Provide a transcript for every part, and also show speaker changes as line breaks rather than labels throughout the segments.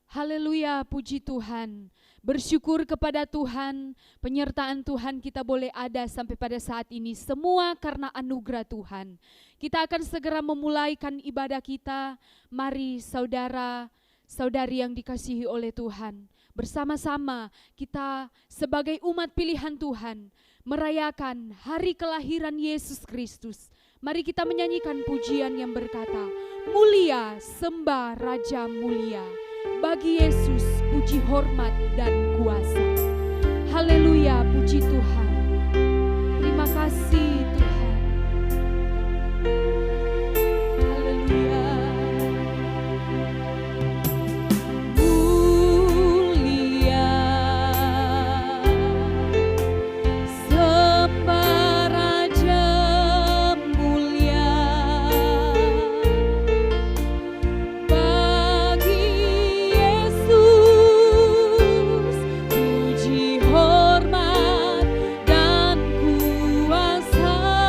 Haleluya, puji Tuhan. Bersyukur kepada Tuhan, penyertaan Tuhan kita boleh ada sampai pada saat ini. Semua karena anugerah Tuhan. Kita akan segera memulaikan ibadah kita. Mari saudara, saudari yang dikasihi oleh Tuhan. Bersama-sama kita sebagai umat pilihan Tuhan merayakan hari kelahiran Yesus Kristus. Mari kita menyanyikan pujian yang berkata, mulia sembah Raja mulia. Bagi Yesus puji hormat dan kuasa. Haleluya, puji Tuhan. Terima kasih Tuhan. Haleluya. Mulia sembah Raja mulia. Bagi puji hormat dan kuasa.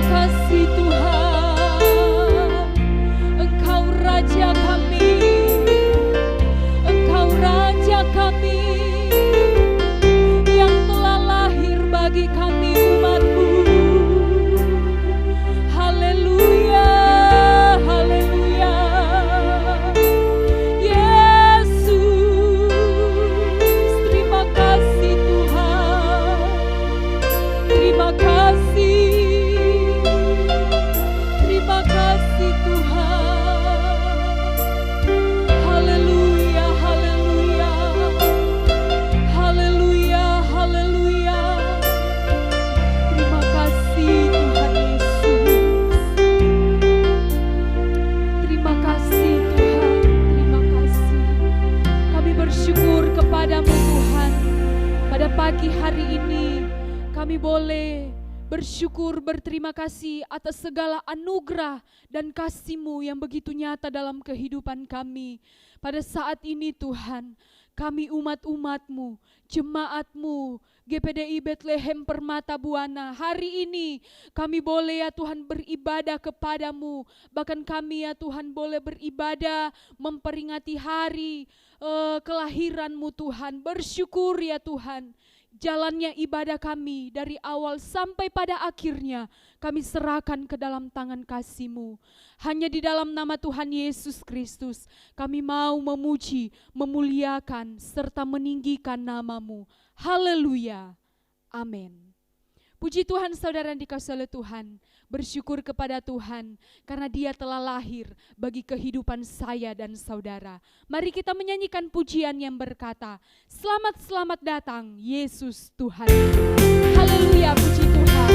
kasih Tuhan, Engkau Raja kami, Engkau Raja kami yang telah lahir bagi kami umat-Mu. Haleluya, haleluya. Yesus, terima kasih Tuhan, terima kasih, terima kasih Tuhan. Haleluya, haleluya, haleluya, haleluya. Terima kasih Tuhan Yesus. Terima kasih Tuhan, terima kasih. Kami bersyukur kepadamu Tuhan. Pada pagi hari ini kami boleh bersyukur, berterima kasih atas segala anugerah dan kasih-Mu yang begitu nyata dalam kehidupan kami. Pada saat ini Tuhan, kami umat-umat-Mu, jemaat-Mu, GPDI Bethlehem Permata Buana, hari ini kami boleh ya Tuhan beribadah kepadamu. Bahkan kami ya Tuhan boleh beribadah memperingati hari kelahiran-Mu Tuhan. Bersyukur ya Tuhan, jalannya ibadah kami dari awal sampai pada akhirnya kami serahkan ke dalam tangan kasih-Mu. Hanya di dalam nama Tuhan Yesus Kristus kami mau memuji, memuliakan, serta meninggikan nama-Mu. Haleluya. Amin. Puji Tuhan saudara yang dikasihi oleh Tuhan. Bersyukur kepada Tuhan karena Dia telah lahir bagi kehidupan saya dan saudara. Mari kita menyanyikan pujian yang berkata, selamat selamat datang Yesus Tuhan. Haleluya, puji Tuhan.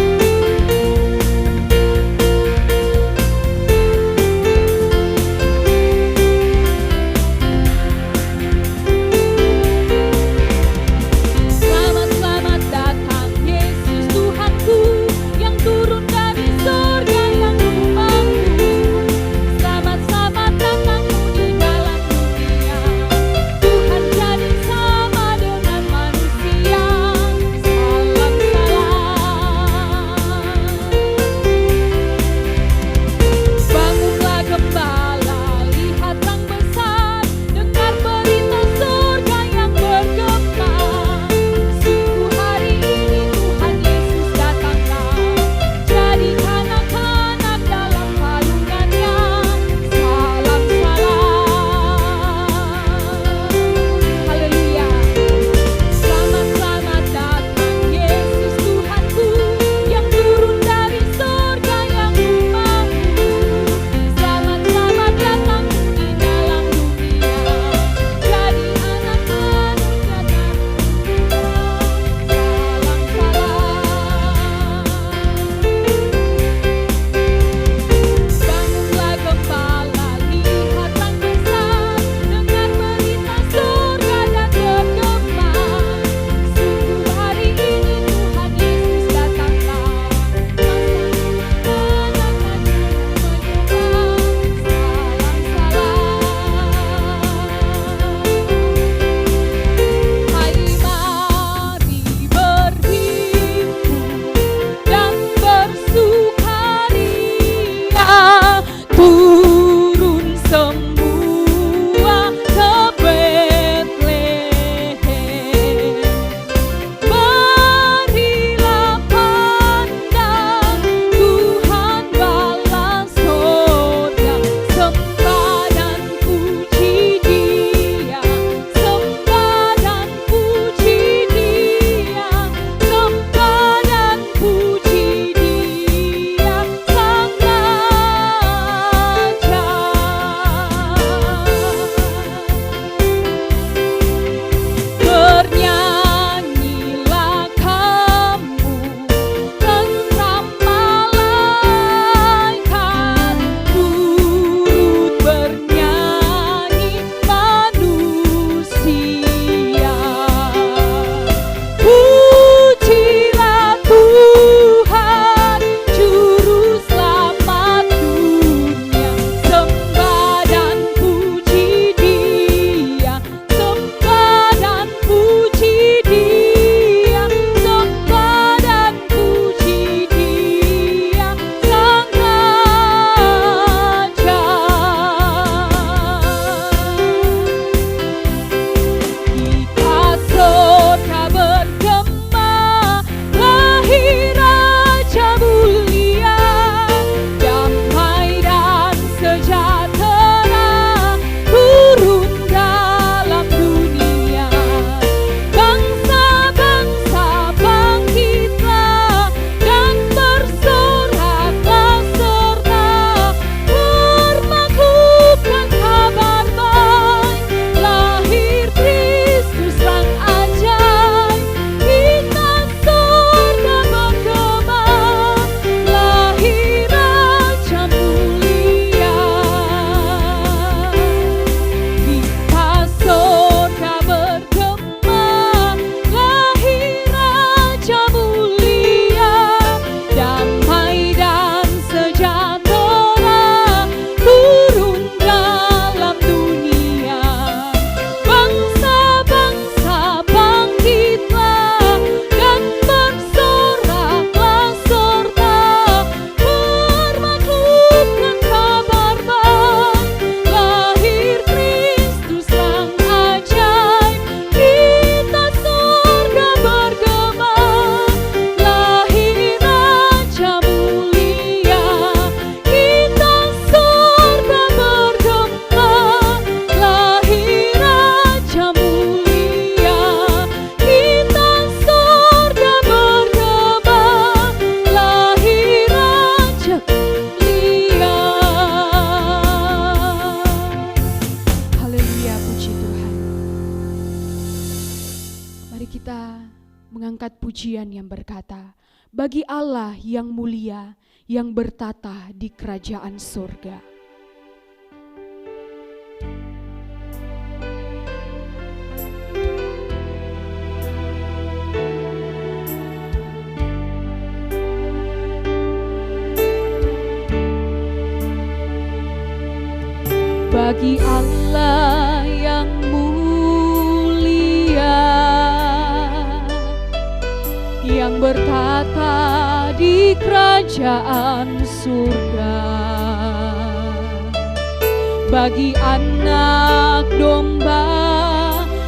mengangkat pujian yang berkata, bagi Allah yang mulia, yang bertata di kerajaan surga. Bagi Allah yang mulia, yang bertata di kerajaan surga, bagi Anak Domba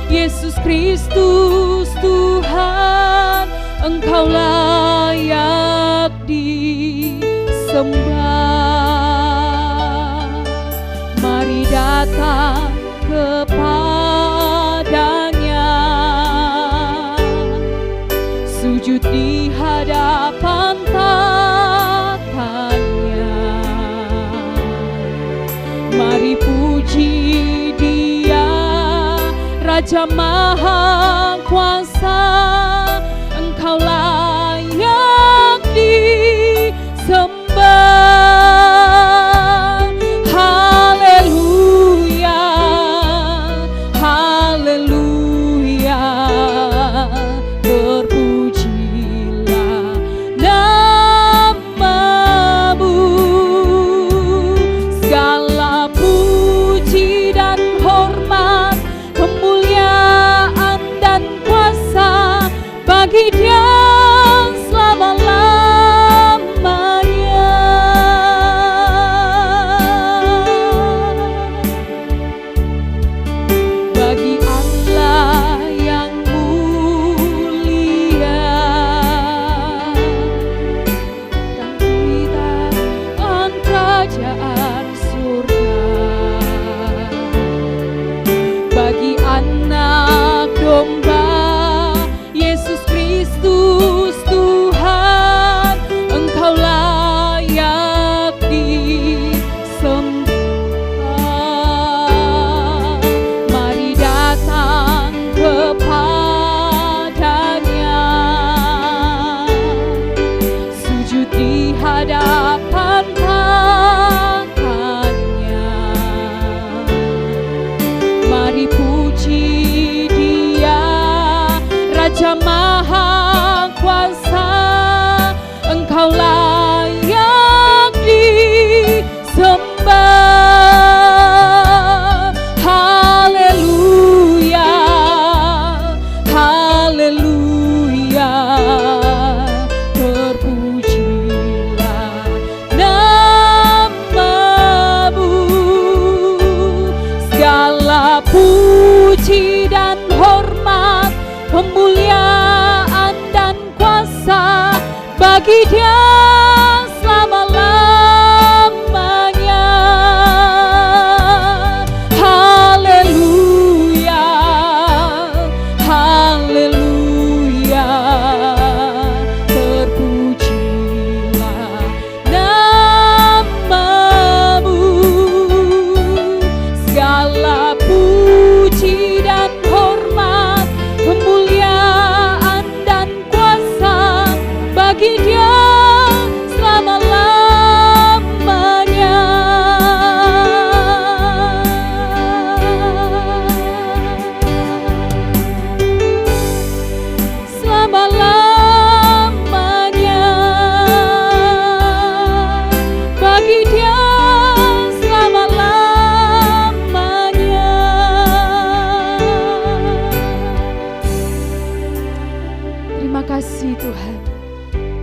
Yesus Kristus Tuhan, Engkau layak disembah. Mari datang kepadanya, sujud di hadapan tatanya. Mari puji Dia, Raja Maha Kuasa, Engkau layak disembah. Haleluya, haleluya, terpujilah nama-Mu. Segala puji dan hormat, kemuliaan dan kuasa bagi Dia selama-lamanya. Bagi Allah yang mulia, dan kuitaan kerajaan surga. Bagi Anak Domba Yesus Kristus Tuhan, Engkau layak disembah. Mari datang kepadanya, sujud di hadapan tatanya. Mari puji Dia, Raja Maha Kuasa, Engkau layak disembah. Haleluya, haleluya, terpujilah nama-Mu. Segala puji dan hormat, kemuliaan dan kuasa bagi Dia selama-lamanya. Haleluya, haleluya, terpujilah nama-Mu. Segala puji dan hormat, kemuliaan dan kuasa bagi Dia selama-lamanya. Selama-lamanya bagi Dia selama-lamanya. Terima kasih Tuhan.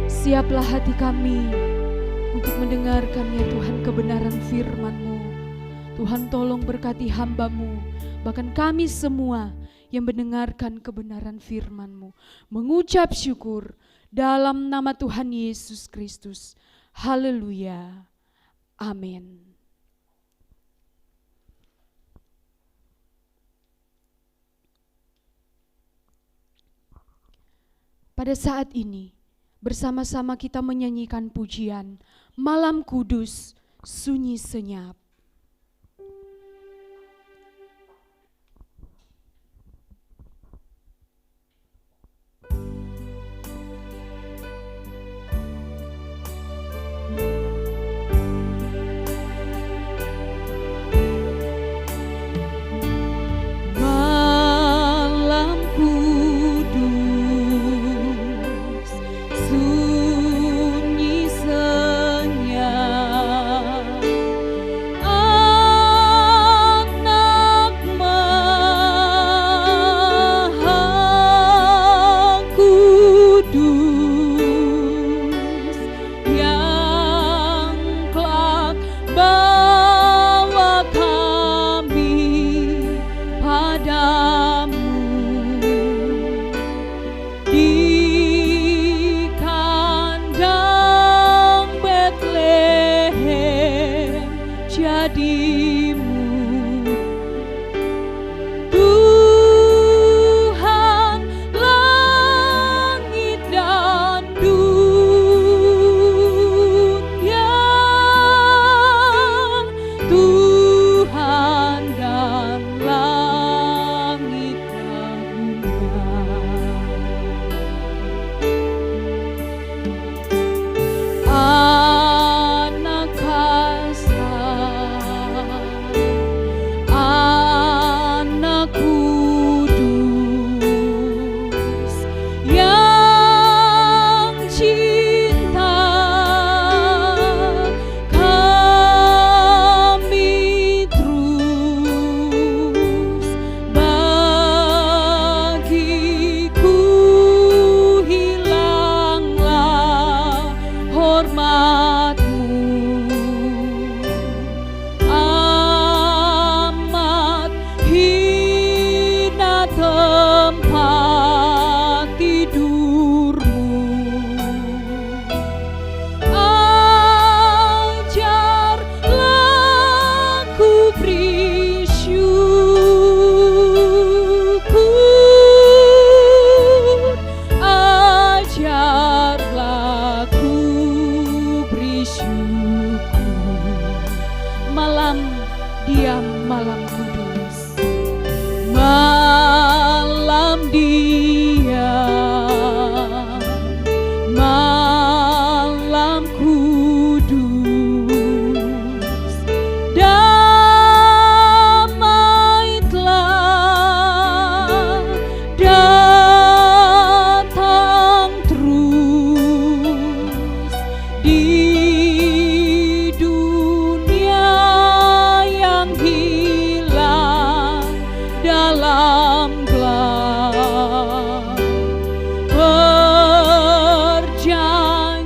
Siaplah hati kami untuk mendengarkan ya Tuhan kebenaran firman-Mu. Tuhan tolong berkati hamba-Mu, bahkan kami semua yang mendengarkan kebenaran firman-Mu. Mengucap syukur dalam nama Tuhan Yesus Kristus. Haleluya. Amin. Pada saat ini, bersama-sama kita menyanyikan pujian Malam Kudus Sunyi Senyap. pribadimu. Tuhan langit dan dunia, Tuhan dan langit dan dunia. Anak kasar, Anak kudus yang cinta, kami terus bagiku hilanglah hormat-Mu, amat hina tempat tidur-Mu. Ajarlah ku beri syukur, ajarlah ku beri syukur. Malam diam, malam kudus, malam diam, malam kudus, damai telah datang terus di dunia yang hilang dalam gelap.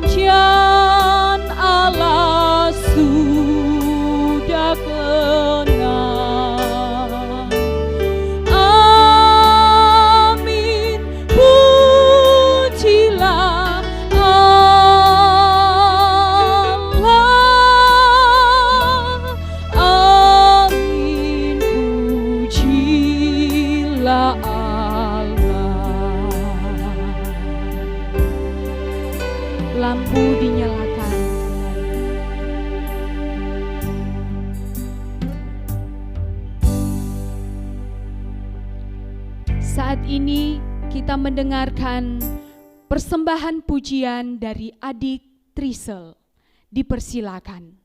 Perjanjian Allah sudah genap. Amin, pujilah Allah. Amin, pujilah Allah. Lampu dinyalakan. Saat ini kita mendengarkan persembahan pujian dari adik Trisel. Dipersilakan.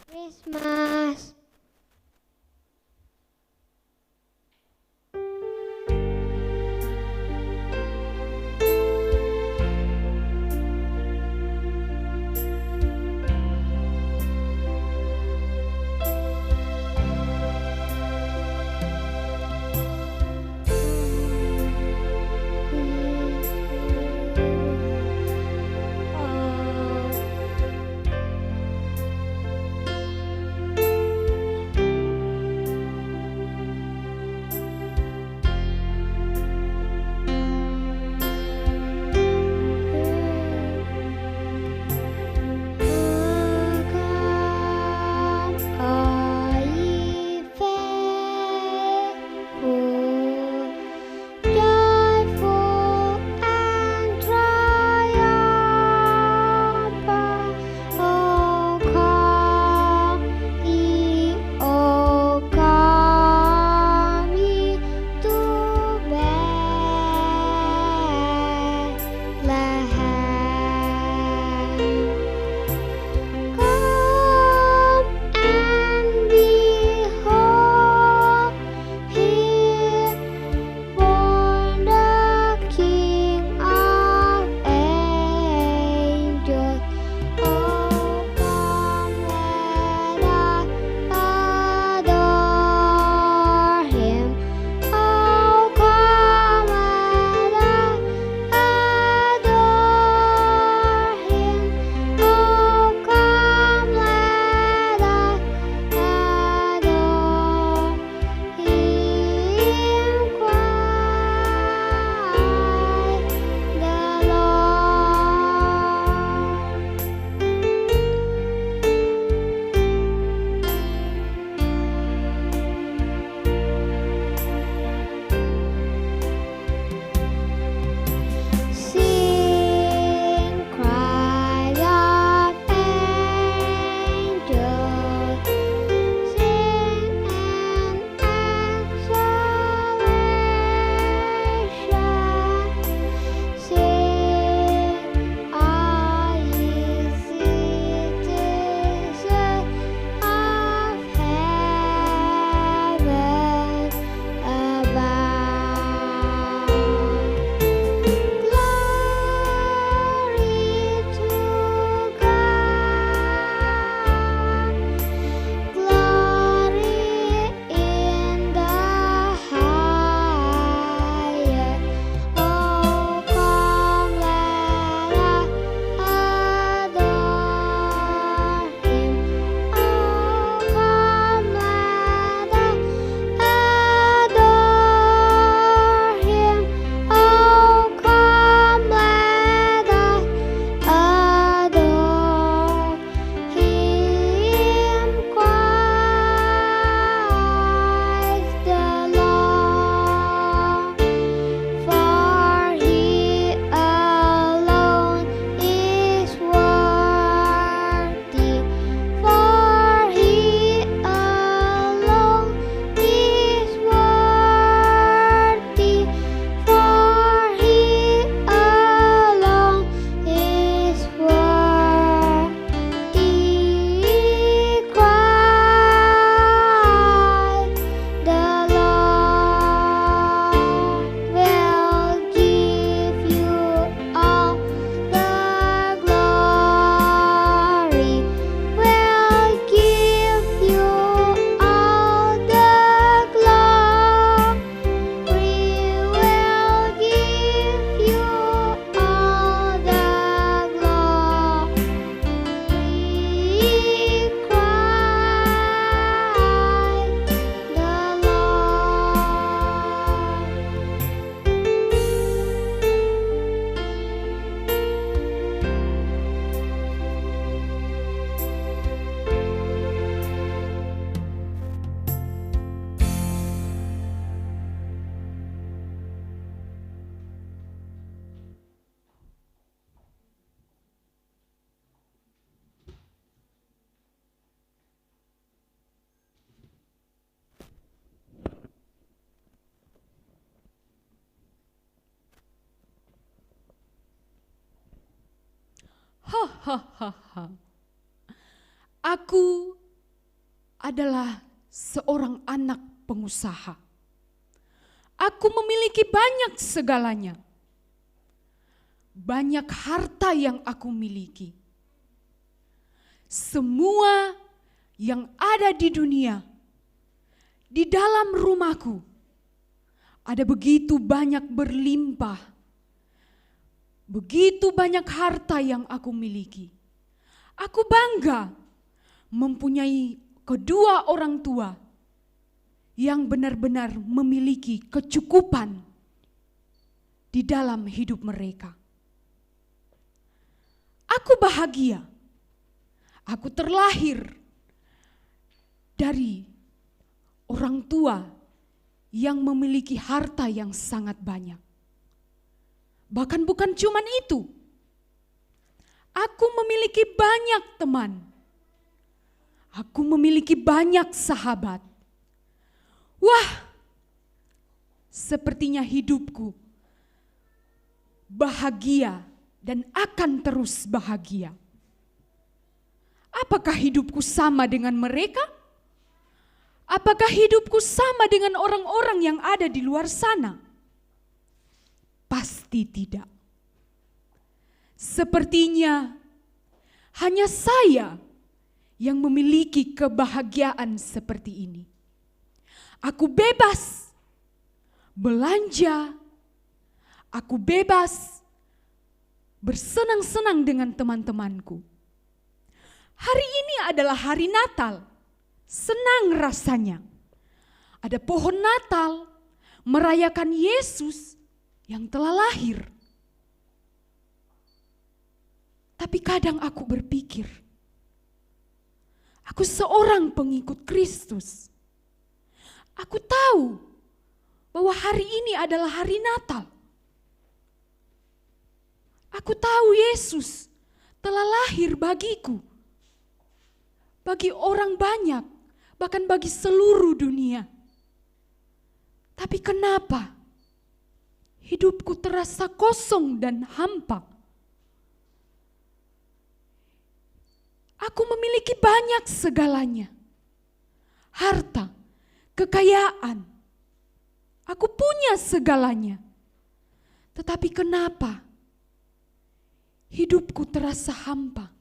Christmas.
Hahaha. Aku adalah seorang anak pengusaha. Aku memiliki banyak segalanya. Banyak harta yang aku miliki. Semua yang ada di dunia, di dalam rumahku, ada begitu banyak berlimpah. Begitu banyak harta yang aku miliki. Aku bangga mempunyai kedua orang tua yang benar-benar memiliki kecukupan di dalam hidup mereka. Aku bahagia. Aku terlahir dari orang tua yang memiliki harta yang sangat banyak. Bahkan bukan cuman itu. Aku memiliki banyak teman. Aku memiliki banyak sahabat. Wah, sepertinya hidupku bahagia dan akan terus bahagia. Apakah hidupku sama dengan mereka? Apakah hidupku sama dengan orang-orang yang ada di luar sana? Pasti tidak. Sepertinya hanya saya yang memiliki kebahagiaan seperti ini. Aku bebas belanja, aku bebas bersenang-senang dengan teman-temanku. Hari ini adalah hari Natal, senang rasanya. Ada pohon Natal merayakan Yesus yang telah lahir. Tapi kadang aku berpikir, aku seorang pengikut Kristus. Aku tahu bahwa hari ini adalah hari Natal. Aku tahu Yesus telah lahir bagiku, bagi orang banyak, bahkan bagi seluruh dunia. Tapi kenapa hidupku terasa kosong dan hampa? Aku memiliki banyak segalanya. Harta, kekayaan. Aku punya segalanya. Tetapi kenapa hidupku terasa hampa?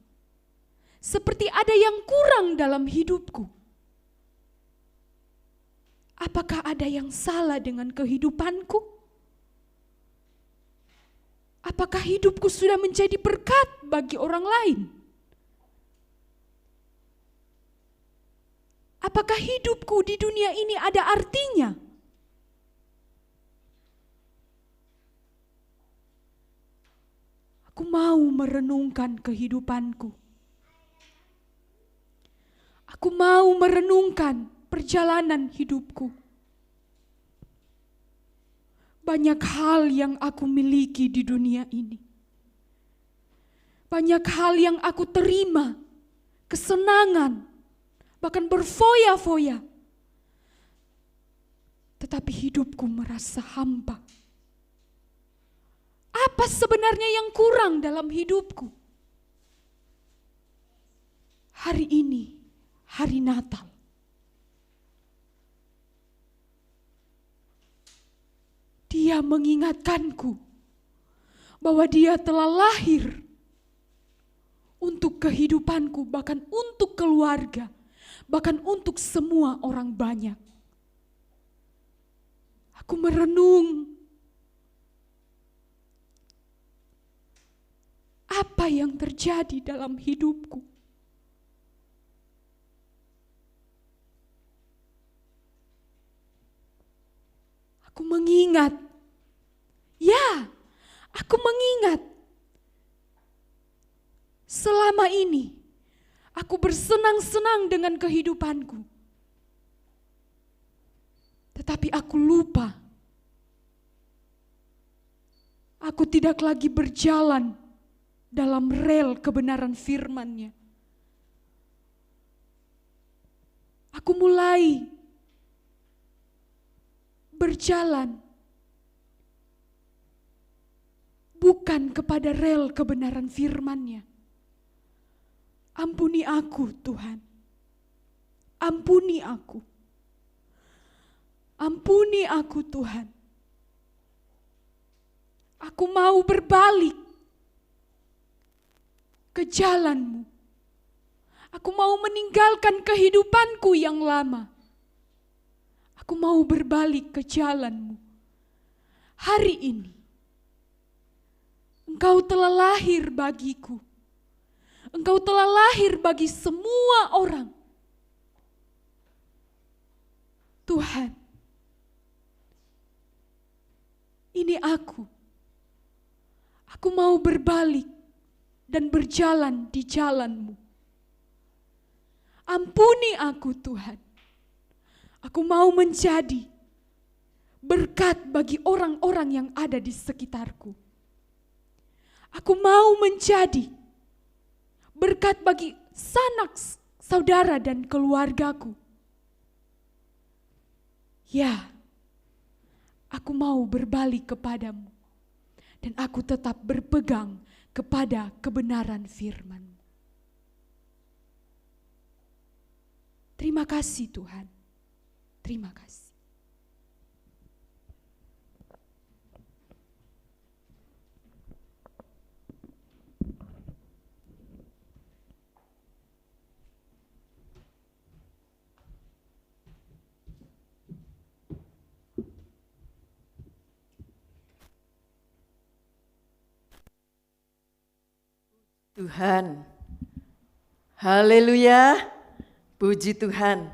Seperti ada yang kurang dalam hidupku. Apakah ada yang salah dengan kehidupanku? Apakah hidupku sudah menjadi berkat bagi orang lain? Apakah hidupku di dunia ini ada artinya? Aku mau merenungkan kehidupanku. Aku mau merenungkan perjalanan hidupku. Banyak hal yang aku miliki di dunia ini. Banyak hal yang aku terima, kesenangan, bahkan berfoya-foya. Tetapi hidupku merasa hampa. Apa sebenarnya yang kurang dalam hidupku? Hari ini, hari Natal. Dia mengingatkanku bahwa dia telah lahir untuk kehidupanku, bahkan untuk keluarga, bahkan untuk semua orang banyak. Aku merenung apa yang terjadi dalam hidupku. Aku mengingat, aku mengingat selama ini aku bersenang-senang dengan kehidupanku. Tetapi aku lupa, aku tidak lagi berjalan dalam rel kebenaran firman-Nya. Aku mulai berjalan bukan kepada rel kebenaran firman-Nya.
Ampuni aku Tuhan. Ampuni aku. Ampuni aku Tuhan. Aku mau berbalik ke jalan-Mu. Aku mau meninggalkan kehidupanku yang lama. Aku mau berbalik ke jalan-Mu. Hari ini, Engkau telah lahir bagiku. Engkau telah lahir bagi semua orang. Tuhan, ini aku. Aku mau berbalik dan berjalan di jalan-Mu. Ampuni aku Tuhan. Aku mau menjadi berkat bagi orang-orang yang ada di sekitarku. Aku mau menjadi berkat bagi sanak saudara dan keluargaku. Ya, aku mau berbalik kepadamu. Dan aku tetap berpegang kepada kebenaran firman-Mu. Terima kasih Tuhan. Terima kasih.
Tuhan, haleluya, puji Tuhan.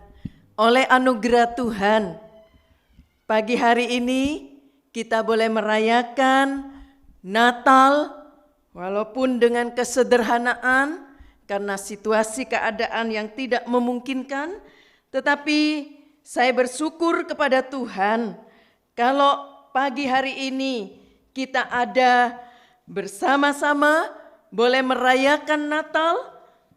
Oleh anugerah Tuhan, pagi hari ini kita boleh merayakan Natal walaupun dengan kesederhanaan karena situasi keadaan yang tidak memungkinkan, tetapi saya bersyukur kepada Tuhan kalau pagi hari ini kita ada bersama-sama boleh merayakan Natal,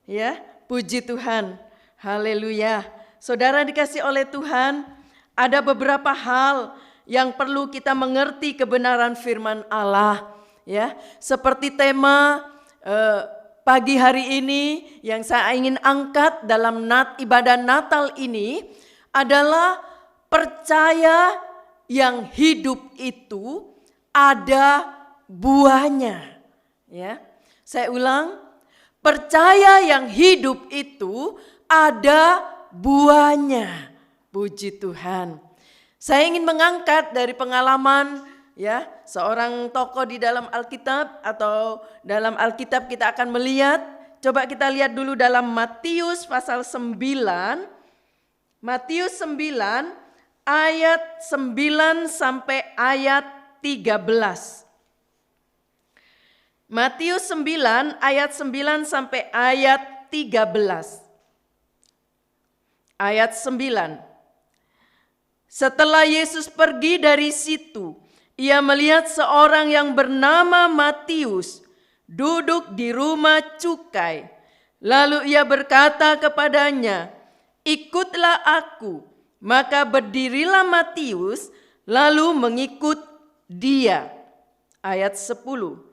ya, puji Tuhan, haleluya. Saudara dikasih oleh Tuhan, ada beberapa hal yang perlu kita mengerti kebenaran firman Allah, ya. Seperti tema pagi hari ini yang saya ingin angkat dalam ibadah Natal ini adalah percaya yang hidup itu ada buahnya, ya. Saya ulang, percaya yang hidup itu ada buahnya. Puji Tuhan. Saya ingin mengangkat dari pengalaman ya seorang tokoh di dalam Alkitab atau dalam Alkitab kita akan melihat. Coba kita lihat dulu dalam Matius pasal 9. Matius 9 ayat 9 sampai ayat 13. Matius 9 ayat 9 sampai ayat 13. Ayat 9. Setelah Yesus pergi dari situ, ia melihat seorang yang bernama Matius duduk di rumah cukai. Lalu ia berkata kepadanya, "Ikutlah aku." Maka berdirilah Matius lalu mengikut dia. Ayat 10.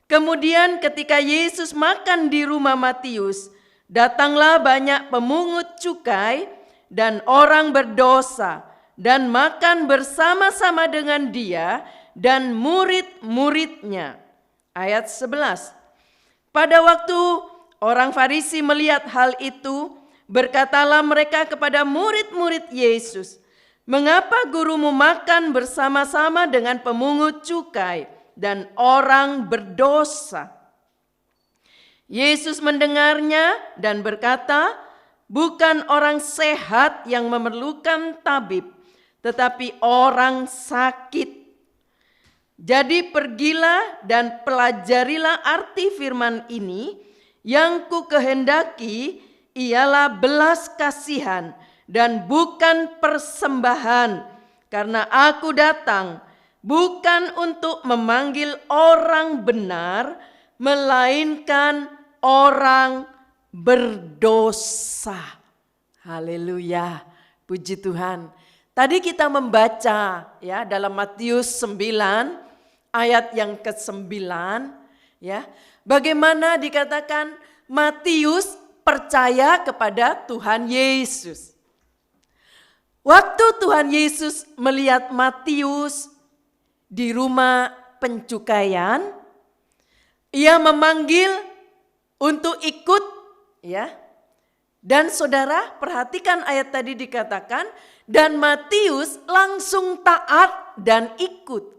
Kemudian ketika Yesus makan di rumah Matius, datanglah banyak pemungut cukai dan orang berdosa dan makan bersama-sama dengan dia dan murid-muridnya. Ayat 11. Pada waktu orang Farisi melihat hal itu, berkatalah mereka kepada murid-murid Yesus, "Mengapa gurumu makan bersama-sama dengan pemungut cukai dan orang berdosa?" Yesus mendengarnya dan berkata, "Bukan orang sehat yang memerlukan tabib, tetapi orang sakit. Jadi pergilah dan pelajarilah arti firman ini, yang ku kehendaki ialah belas kasihan dan bukan persembahan, karena aku datang bukan untuk memanggil orang benar, melainkan orang berdosa." Haleluya, puji Tuhan. Tadi kita membaca ya dalam Matius 9 ayat yang ke-9 ya. Bagaimana dikatakan Matius percaya kepada Tuhan Yesus. Waktu Tuhan Yesus melihat Matius di rumah pencukaian, ia memanggil untuk ikut, ya. Dan saudara, perhatikan ayat tadi dikatakan, dan Matius langsung taat dan ikut.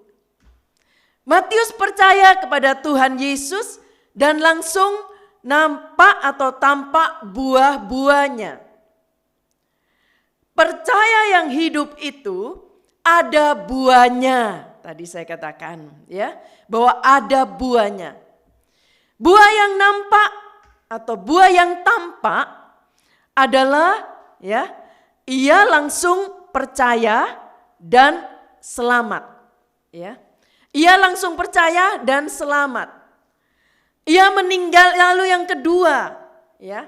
Matius percaya kepada Tuhan Yesus dan langsung nampak atau tampak buah-buahnya. Percaya yang hidup itu ada buahnya. Tadi saya katakan, ya, bahwa ada buahnya. Buah yang nampak atau buah yang tampak adalah, ya, ia langsung percaya dan selamat, ya. Ia langsung percaya dan selamat. Ia meninggal. Lalu yang kedua, ya,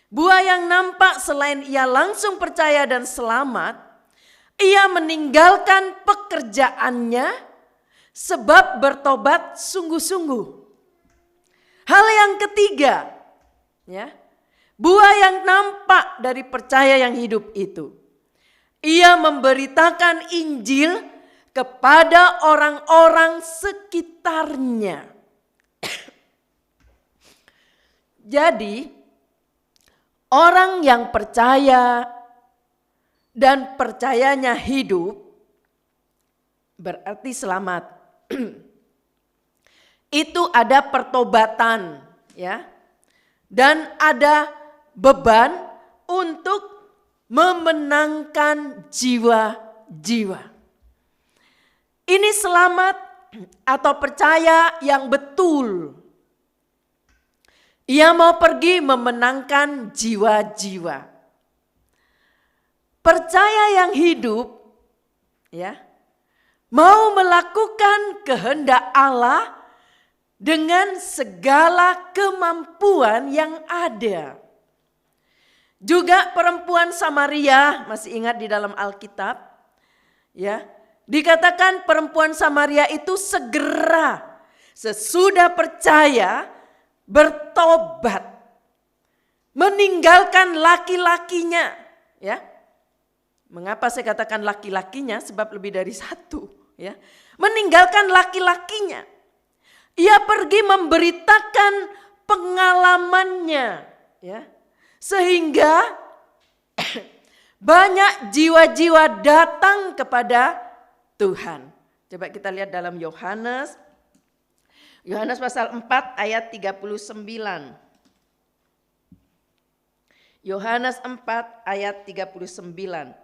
buah yang nampak selain ia langsung percaya dan selamat, ia meninggalkan pekerjaannya sebab bertobat sungguh-sungguh. Hal yang ketiga, ya, buah yang nampak dari percaya yang hidup itu, ia memberitakan Injil kepada orang-orang sekitarnya. Jadi, orang yang percaya dan percayanya hidup berarti selamat. Itu ada pertobatan, ya. Dan ada beban untuk memenangkan jiwa-jiwa. Ini selamat atau percaya yang betul. Ia mau pergi memenangkan jiwa-jiwa. Percaya yang hidup, ya, mau melakukan kehendak Allah dengan segala kemampuan yang ada. Juga perempuan Samaria, masih ingat di dalam Alkitab, ya, dikatakan perempuan Samaria itu segera sesudah percaya bertobat, meninggalkan laki-lakinya, ya. Mengapa saya katakan laki-lakinya? Sebab lebih dari satu, ya. Meninggalkan laki-lakinya. Ia pergi memberitakan pengalamannya, ya. Sehingga banyak jiwa-jiwa datang kepada Tuhan. Coba kita lihat dalam Yohanes pasal 4 ayat 39. Yohanes 4 ayat 39.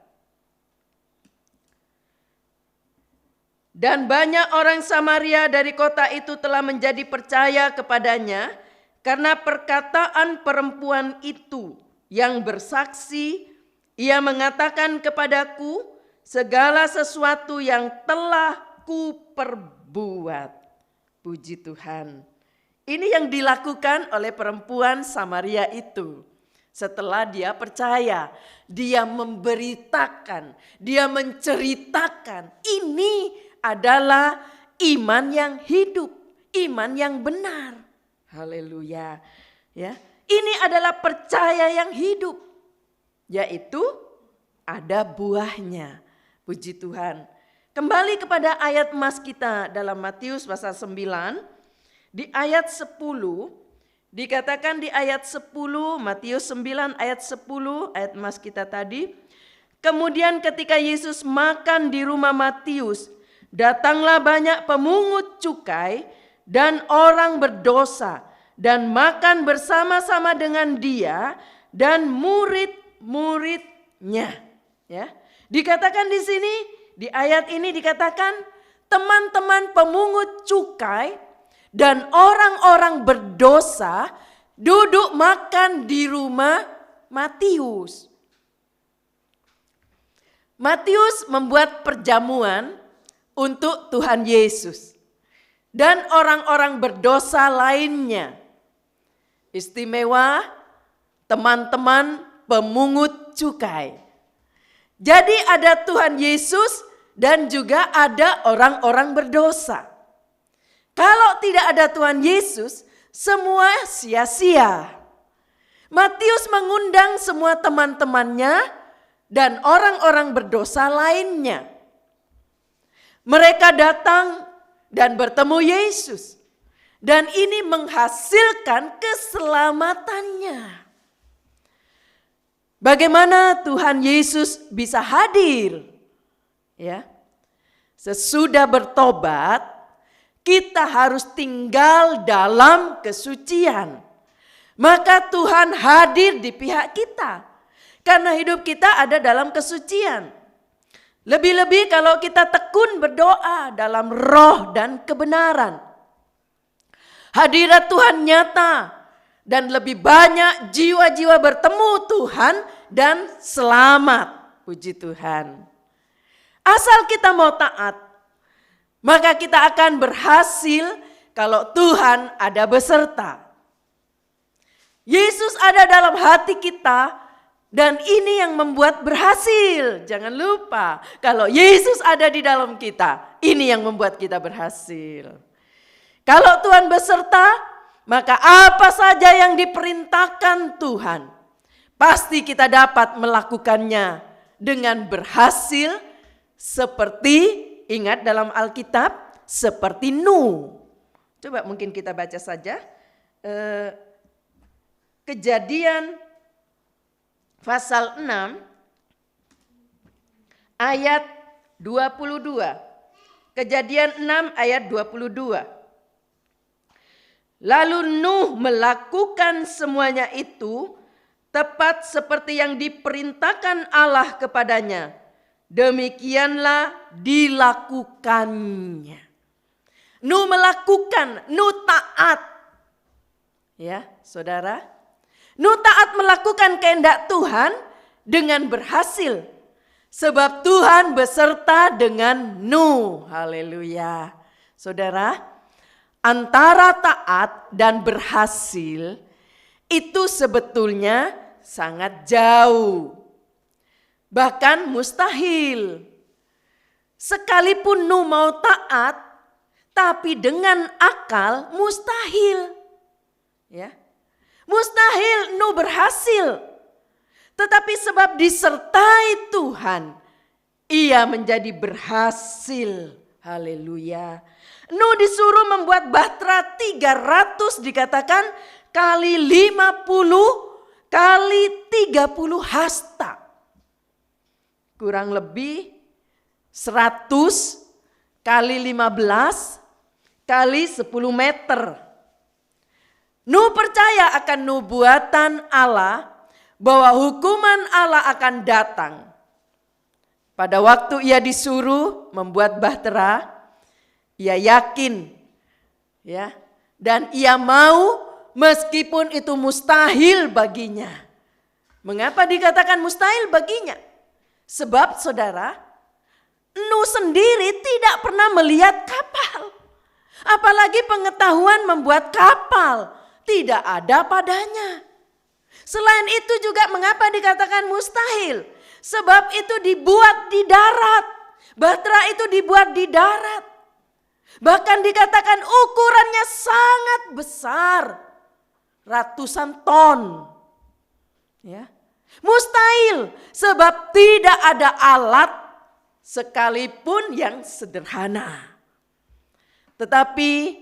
Dan banyak orang Samaria dari kota itu telah menjadi percaya kepadanya karena perkataan perempuan itu yang bersaksi, ia mengatakan kepadaku segala sesuatu yang telah kuperbuat. Puji Tuhan. Ini yang dilakukan oleh perempuan Samaria itu. Setelah dia percaya, dia memberitakan, dia menceritakan, ini adalah iman yang hidup, iman yang benar. Haleluya. Ya, ini adalah percaya yang hidup, yaitu ada buahnya. Puji Tuhan. Kembali kepada ayat emas kita dalam Matius pasal 9, di ayat 10, dikatakan di ayat 10, Matius 9 ayat 10, ayat emas kita tadi. Kemudian ketika Yesus makan di rumah Matius, datanglah banyak pemungut cukai dan orang berdosa dan makan bersama-sama dengan dia dan murid-muridnya. Ya, dikatakan di sini, di ayat ini dikatakan teman-teman pemungut cukai dan orang-orang berdosa duduk makan di rumah Matius. Matius membuat perjamuan untuk Tuhan Yesus dan orang-orang berdosa lainnya. Istimewa teman-teman pemungut cukai. Jadi ada Tuhan Yesus dan juga ada orang-orang berdosa. Kalau tidak ada Tuhan Yesus, semua sia-sia. Matius mengundang semua teman-temannya dan orang-orang berdosa lainnya. Mereka datang dan bertemu Yesus. Dan ini menghasilkan keselamatannya. Bagaimana Tuhan Yesus bisa hadir? Ya. Sesudah bertobat, kita harus tinggal dalam kesucian. Maka Tuhan hadir di pihak kita. Karena hidup kita ada dalam kesucian. Lebih-lebih kalau kita tekun berdoa dalam roh dan kebenaran. Hadirat Tuhan nyata. Dan lebih banyak jiwa-jiwa bertemu Tuhan dan selamat. Puji Tuhan. Asal kita mau taat, maka kita akan berhasil kalau Tuhan ada beserta. Yesus ada dalam hati kita dan ini yang membuat berhasil. Jangan lupa kalau Yesus ada di dalam kita, ini yang membuat kita berhasil. Kalau Tuhan beserta, maka apa saja yang diperintahkan Tuhan, pasti kita dapat melakukannya dengan berhasil seperti, ingat dalam Alkitab, seperti Nuh. Coba mungkin kita baca saja. Kejadian pasal 6 ayat 22. Kejadian 6 ayat 22. Lalu Nuh melakukan semuanya itu tepat seperti yang diperintahkan Allah kepadanya. Demikianlah dilakukannya. Nuh melakukan, Nuh taat. Ya, saudara. Nuh taat melakukan kehendak Tuhan dengan berhasil. Sebab Tuhan beserta dengan Nuh. Haleluya. Saudara, antara taat dan berhasil itu sebetulnya sangat jauh. Bahkan mustahil. Sekalipun Nuh mau taat, tapi dengan akal mustahil. Ya. Mustahil Nuh berhasil. Tetapi sebab disertai Tuhan, ia menjadi berhasil. Haleluya. Nuh disuruh membuat bahtera 300 dikatakan kali 50 kali 30 hasta. Kurang lebih 100 kali 15 kali 10 meter. Nuh percaya akan nubuatan Allah bahwa hukuman Allah akan datang. Pada waktu ia disuruh membuat bahtera, ia yakin ya, dan ia mau meskipun itu mustahil baginya. Mengapa dikatakan mustahil baginya? Sebab saudara, Nuh sendiri tidak pernah melihat kapal. Apalagi pengetahuan membuat kapal. Tidak ada padanya. Selain itu juga mengapa dikatakan mustahil? Sebab itu dibuat di darat. Bahtera itu dibuat di darat. Bahkan dikatakan ukurannya sangat besar. Ratusan ton. Ya. Mustahil sebab tidak ada alat sekalipun yang sederhana. Tetapi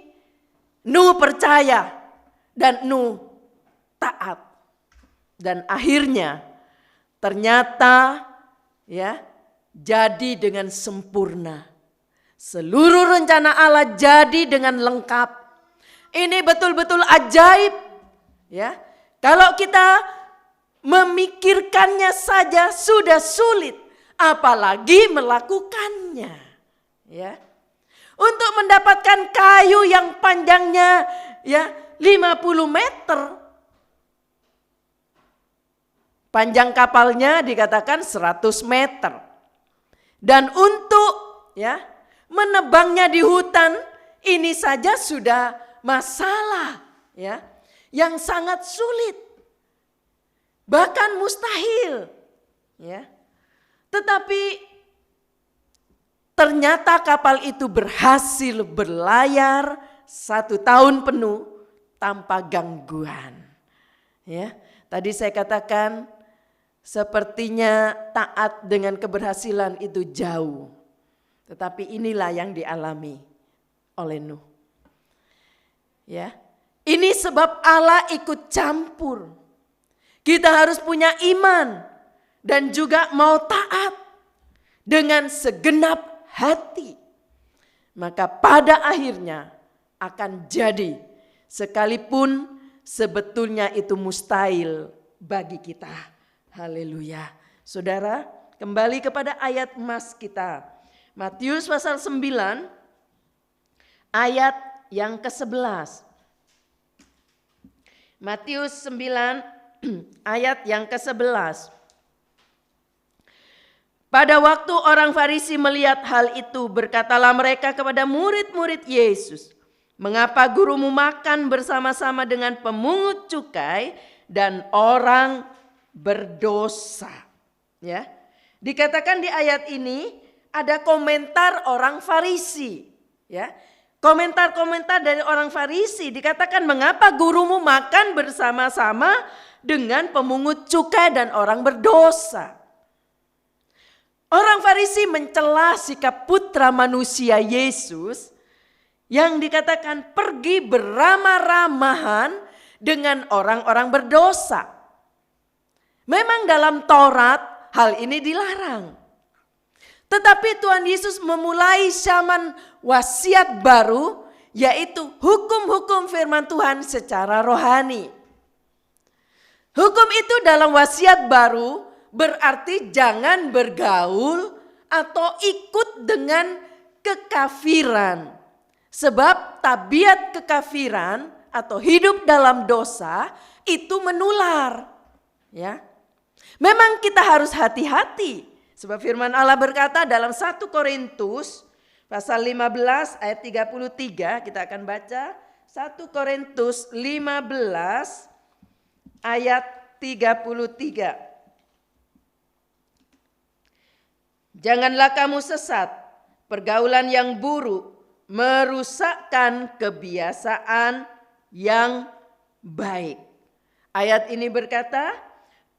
Nuh percaya dan Nuh taat. Dan akhirnya ternyata ya jadi dengan sempurna. Seluruh rencana Allah jadi dengan lengkap. Ini betul-betul ajaib. Ya. Kalau kita memikirkannya saja sudah sulit, apalagi melakukannya. Ya. Untuk mendapatkan kayu yang panjangnya ya 50 meter. Panjang kapalnya dikatakan 100 meter. Dan untuk ya menebangnya di hutan ini saja sudah masalah ya yang sangat sulit. Bahkan mustahil. Ya. Tetapi ternyata kapal itu berhasil berlayar 1 tahun penuh tanpa gangguan. Ya, Tadi saya katakan sepertinya taat dengan keberhasilan itu jauh. Tetapi inilah yang dialami oleh Nuh. Ya. Ini sebab Allah ikut campur. Kita harus punya iman dan juga mau taat dengan segenap hati. Maka pada akhirnya akan jadi sekalipun sebetulnya itu mustahil bagi kita. Haleluya. Saudara, kembali kepada ayat emas kita. Matius pasal 9 ayat yang ke-11. Matius 9 ayat yang ke-11. Pada waktu orang Farisi melihat hal itu, berkatalah mereka kepada murid-murid Yesus, "Mengapa gurumu makan bersama-sama dengan pemungut cukai dan orang berdosa?" Ya. Dikatakan di ayat ini ada komentar orang Farisi, ya. Komentar-komentar dari orang Farisi dikatakan, "Mengapa gurumu makan bersama-sama dengan pemungut cukai dan orang berdosa?" Orang Farisi mencela sikap putra manusia Yesus yang dikatakan pergi beramah-ramahan dengan orang-orang berdosa. Memang dalam Taurat hal ini dilarang. Tetapi Tuhan Yesus memulai zaman wasiat baru, yaitu hukum-hukum firman Tuhan secara rohani. Hukum itu dalam wasiat baru berarti jangan bergaul atau ikut dengan kekafiran. Sebab tabiat kekafiran atau hidup dalam dosa itu menular. Ya. Memang kita harus hati-hati. Sebab firman Allah berkata dalam 1 Korintus pasal 15 ayat 33, kita akan baca 1 Korintus 15 ayat 33. Janganlah kamu sesat, pergaulan yang buruk merusakkan kebiasaan yang baik. Ayat ini berkata,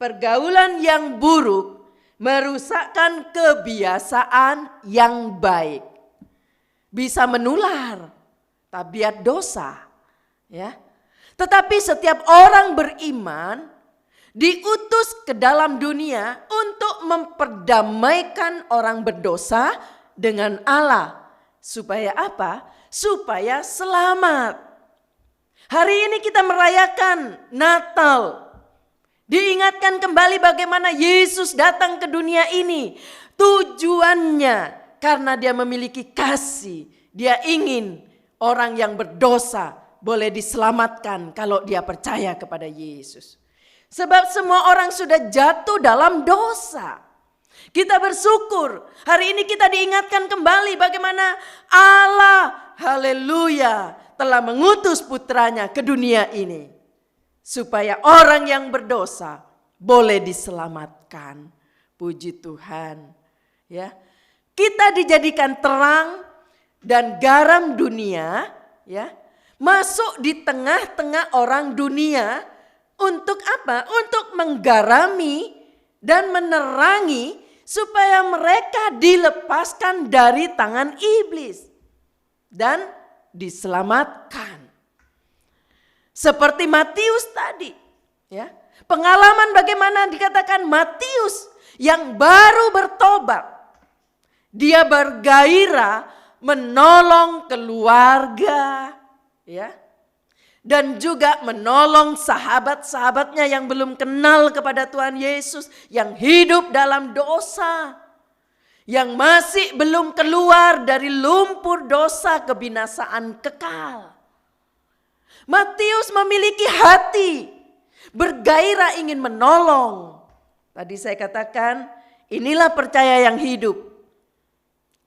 pergaulan yang buruk merusakkan kebiasaan yang baik. Bisa menular tabiat dosa, ya. Tetapi setiap orang beriman diutus ke dalam dunia untuk memperdamaikan orang berdosa dengan Allah. Supaya apa? Supaya selamat. Hari ini kita merayakan Natal. Diingatkan kembali bagaimana Yesus datang ke dunia ini. Tujuannya karena dia memiliki kasih. Dia ingin orang yang berdosa boleh diselamatkan kalau dia percaya kepada Yesus. Sebab semua orang sudah jatuh dalam dosa. Kita bersyukur hari ini kita diingatkan kembali bagaimana Allah, haleluya, telah mengutus putranya ke dunia ini. Supaya orang yang berdosa boleh diselamatkan. Puji Tuhan. Ya. Kita dijadikan terang dan garam dunia, ya. Masuk di tengah-tengah orang dunia untuk apa? Untuk menggarami dan menerangi supaya mereka dilepaskan dari tangan iblis dan diselamatkan. Seperti Matius tadi, ya. Pengalaman bagaimana dikatakan Matius yang baru bertobat. Dia bergairah menolong keluarga, ya. Dan juga menolong sahabat-sahabatnya yang belum kenal kepada Tuhan Yesus, yang hidup dalam dosa, yang masih belum keluar dari lumpur dosa kebinasaan kekal. Matius memiliki hati, bergairah ingin menolong. Tadi saya katakan, inilah percaya yang hidup.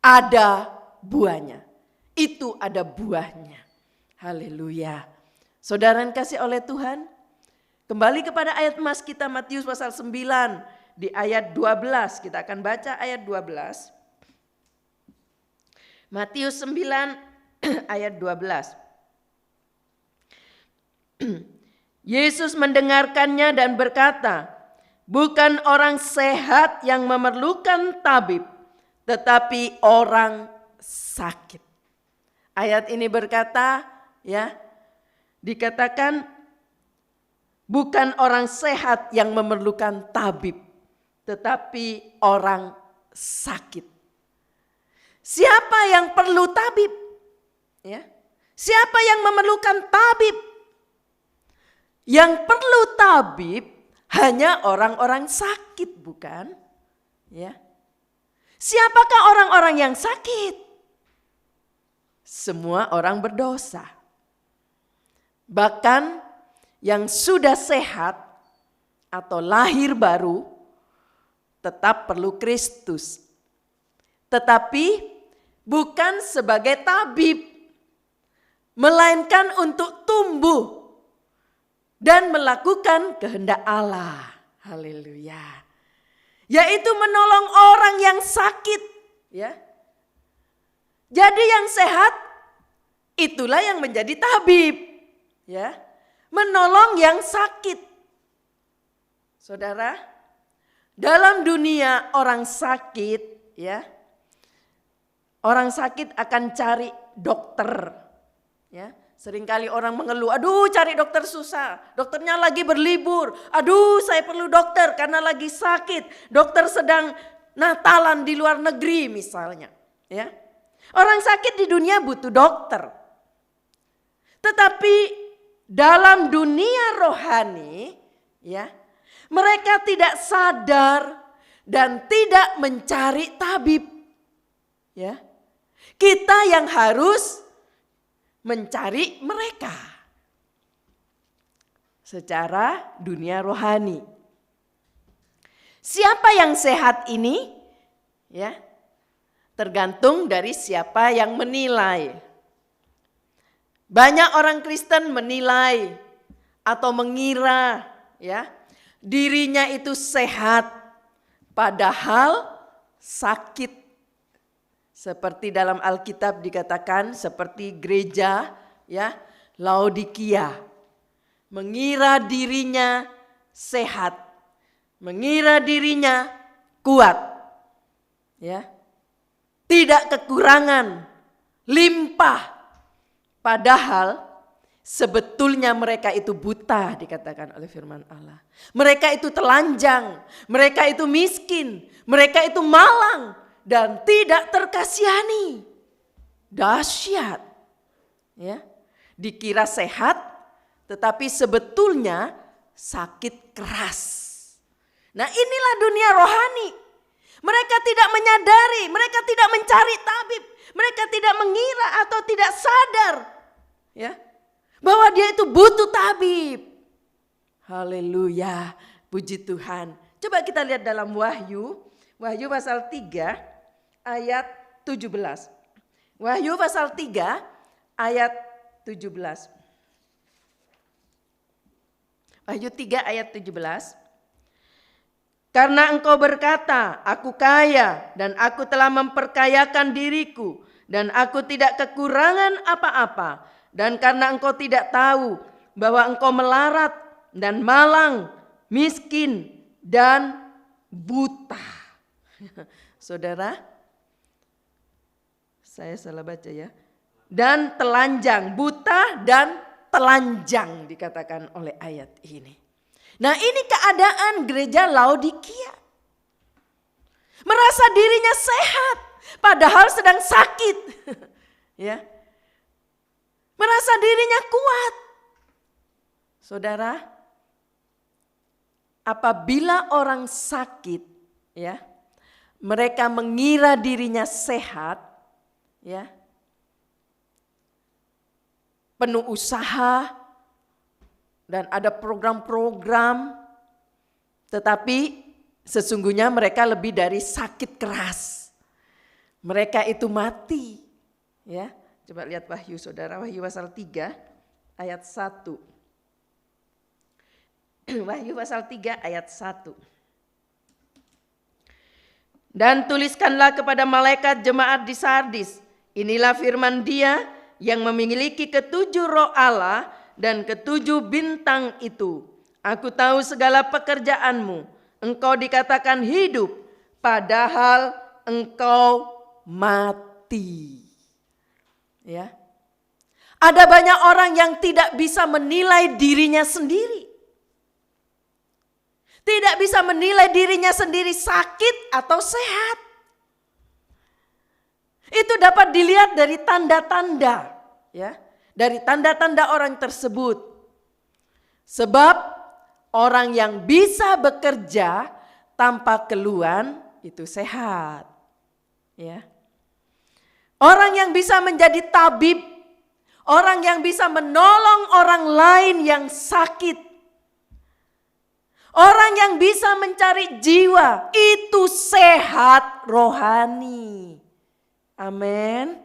Ada buahnya. Itu ada buahnya. Haleluya. Saudara yang kasih oleh Tuhan, kembali kepada ayat emas kita Matius pasal 9 di ayat 12. Kita akan baca ayat 12. Matius 9 ayat 12. Yesus mendengarkannya dan berkata, bukan orang sehat yang memerlukan tabib, tetapi orang sakit. Ayat ini berkata, ya, dikatakan bukan orang sehat yang memerlukan tabib, tetapi orang sakit. Siapa yang perlu tabib? Ya. Siapa yang memerlukan tabib? Yang perlu tabib hanya orang-orang sakit, bukan? Ya. Siapakah orang-orang yang sakit? Semua orang berdosa. Bahkan yang sudah sehat atau lahir baru tetap perlu Kristus. Tetapi bukan sebagai tabib, melainkan untuk tumbuh dan melakukan kehendak Allah. Haleluya. Yaitu menolong orang yang sakit, ya. Jadi yang sehat itulah yang menjadi tabib, ya. Menolong yang sakit. Saudara, dalam dunia orang sakit, ya. Orang sakit akan cari dokter, ya. Seringkali orang mengeluh, aduh cari dokter susah, dokternya lagi berlibur, aduh saya perlu dokter karena lagi sakit, dokter sedang Natalan di luar negeri misalnya. Ya. Orang sakit di dunia butuh dokter. Tetapi dalam dunia rohani, ya, mereka tidak sadar dan tidak mencari tabib. Ya. Kita yang harus mencari mereka secara dunia rohani. Siapa yang sehat ini? Ya, tergantung dari siapa yang menilai. Banyak orang Kristen menilai atau mengira, ya, dirinya itu sehat, padahal sakit. Seperti dalam Alkitab dikatakan, seperti gereja, ya, Laodikia, mengira dirinya sehat, mengira dirinya kuat, ya, tidak kekurangan, limpah, padahal sebetulnya mereka itu buta, dikatakan oleh firman Allah. Mereka itu telanjang, mereka itu miskin, mereka itu malang dan tidak terkasihani. Dahsyat. Ya. Dikira sehat tetapi sebetulnya sakit keras. Nah, inilah dunia rohani. Mereka tidak menyadari, mereka tidak mencari tabib, mereka tidak mengira atau tidak sadar, ya, bahwa dia itu butuh tabib. Haleluya, puji Tuhan. Coba kita lihat dalam Wahyu pasal 3 ayat 17. Wahyu pasal 3 ayat 17. Wahyu 3 ayat 17. Karena engkau berkata, aku kaya dan aku telah memperkayakan diriku dan aku tidak kekurangan apa-apa. Dan karena engkau tidak tahu bahwa engkau melarat dan malang, miskin dan buta. Saudara, saya salah baca ya. Dan telanjang, buta dan telanjang dikatakan oleh ayat ini. Nah, ini keadaan gereja Laodikia. Merasa dirinya sehat padahal sedang sakit. Ya. Merasa dirinya kuat. Saudara, apabila orang sakit, ya, mereka mengira dirinya sehat, ya, penuh usaha dan ada program-program, tetapi sesungguhnya mereka lebih dari sakit keras. Mereka itu mati. Ya, coba lihat Wahyu saudara, Wahyu pasal 3 ayat 1. Wahyu pasal 3 ayat 1. Dan tuliskanlah kepada malaikat jemaat di Sardis, inilah firman Dia yang memiliki ketujuh roh Allah dan ketujuh bintang itu. Aku tahu segala pekerjaanmu. Engkau dikatakan hidup, padahal engkau mati. Ya. Ada banyak orang yang tidak bisa menilai dirinya sendiri. Tidak bisa menilai dirinya sendiri sakit atau sehat. Itu dapat dilihat dari tanda-tanda, ya, dari tanda-tanda orang tersebut. Sebab orang yang bisa bekerja tanpa keluhan itu sehat, ya. Orang yang bisa menjadi tabib, orang yang bisa menolong orang lain yang sakit, orang yang bisa mencari jiwa, itu sehat rohani. Amin.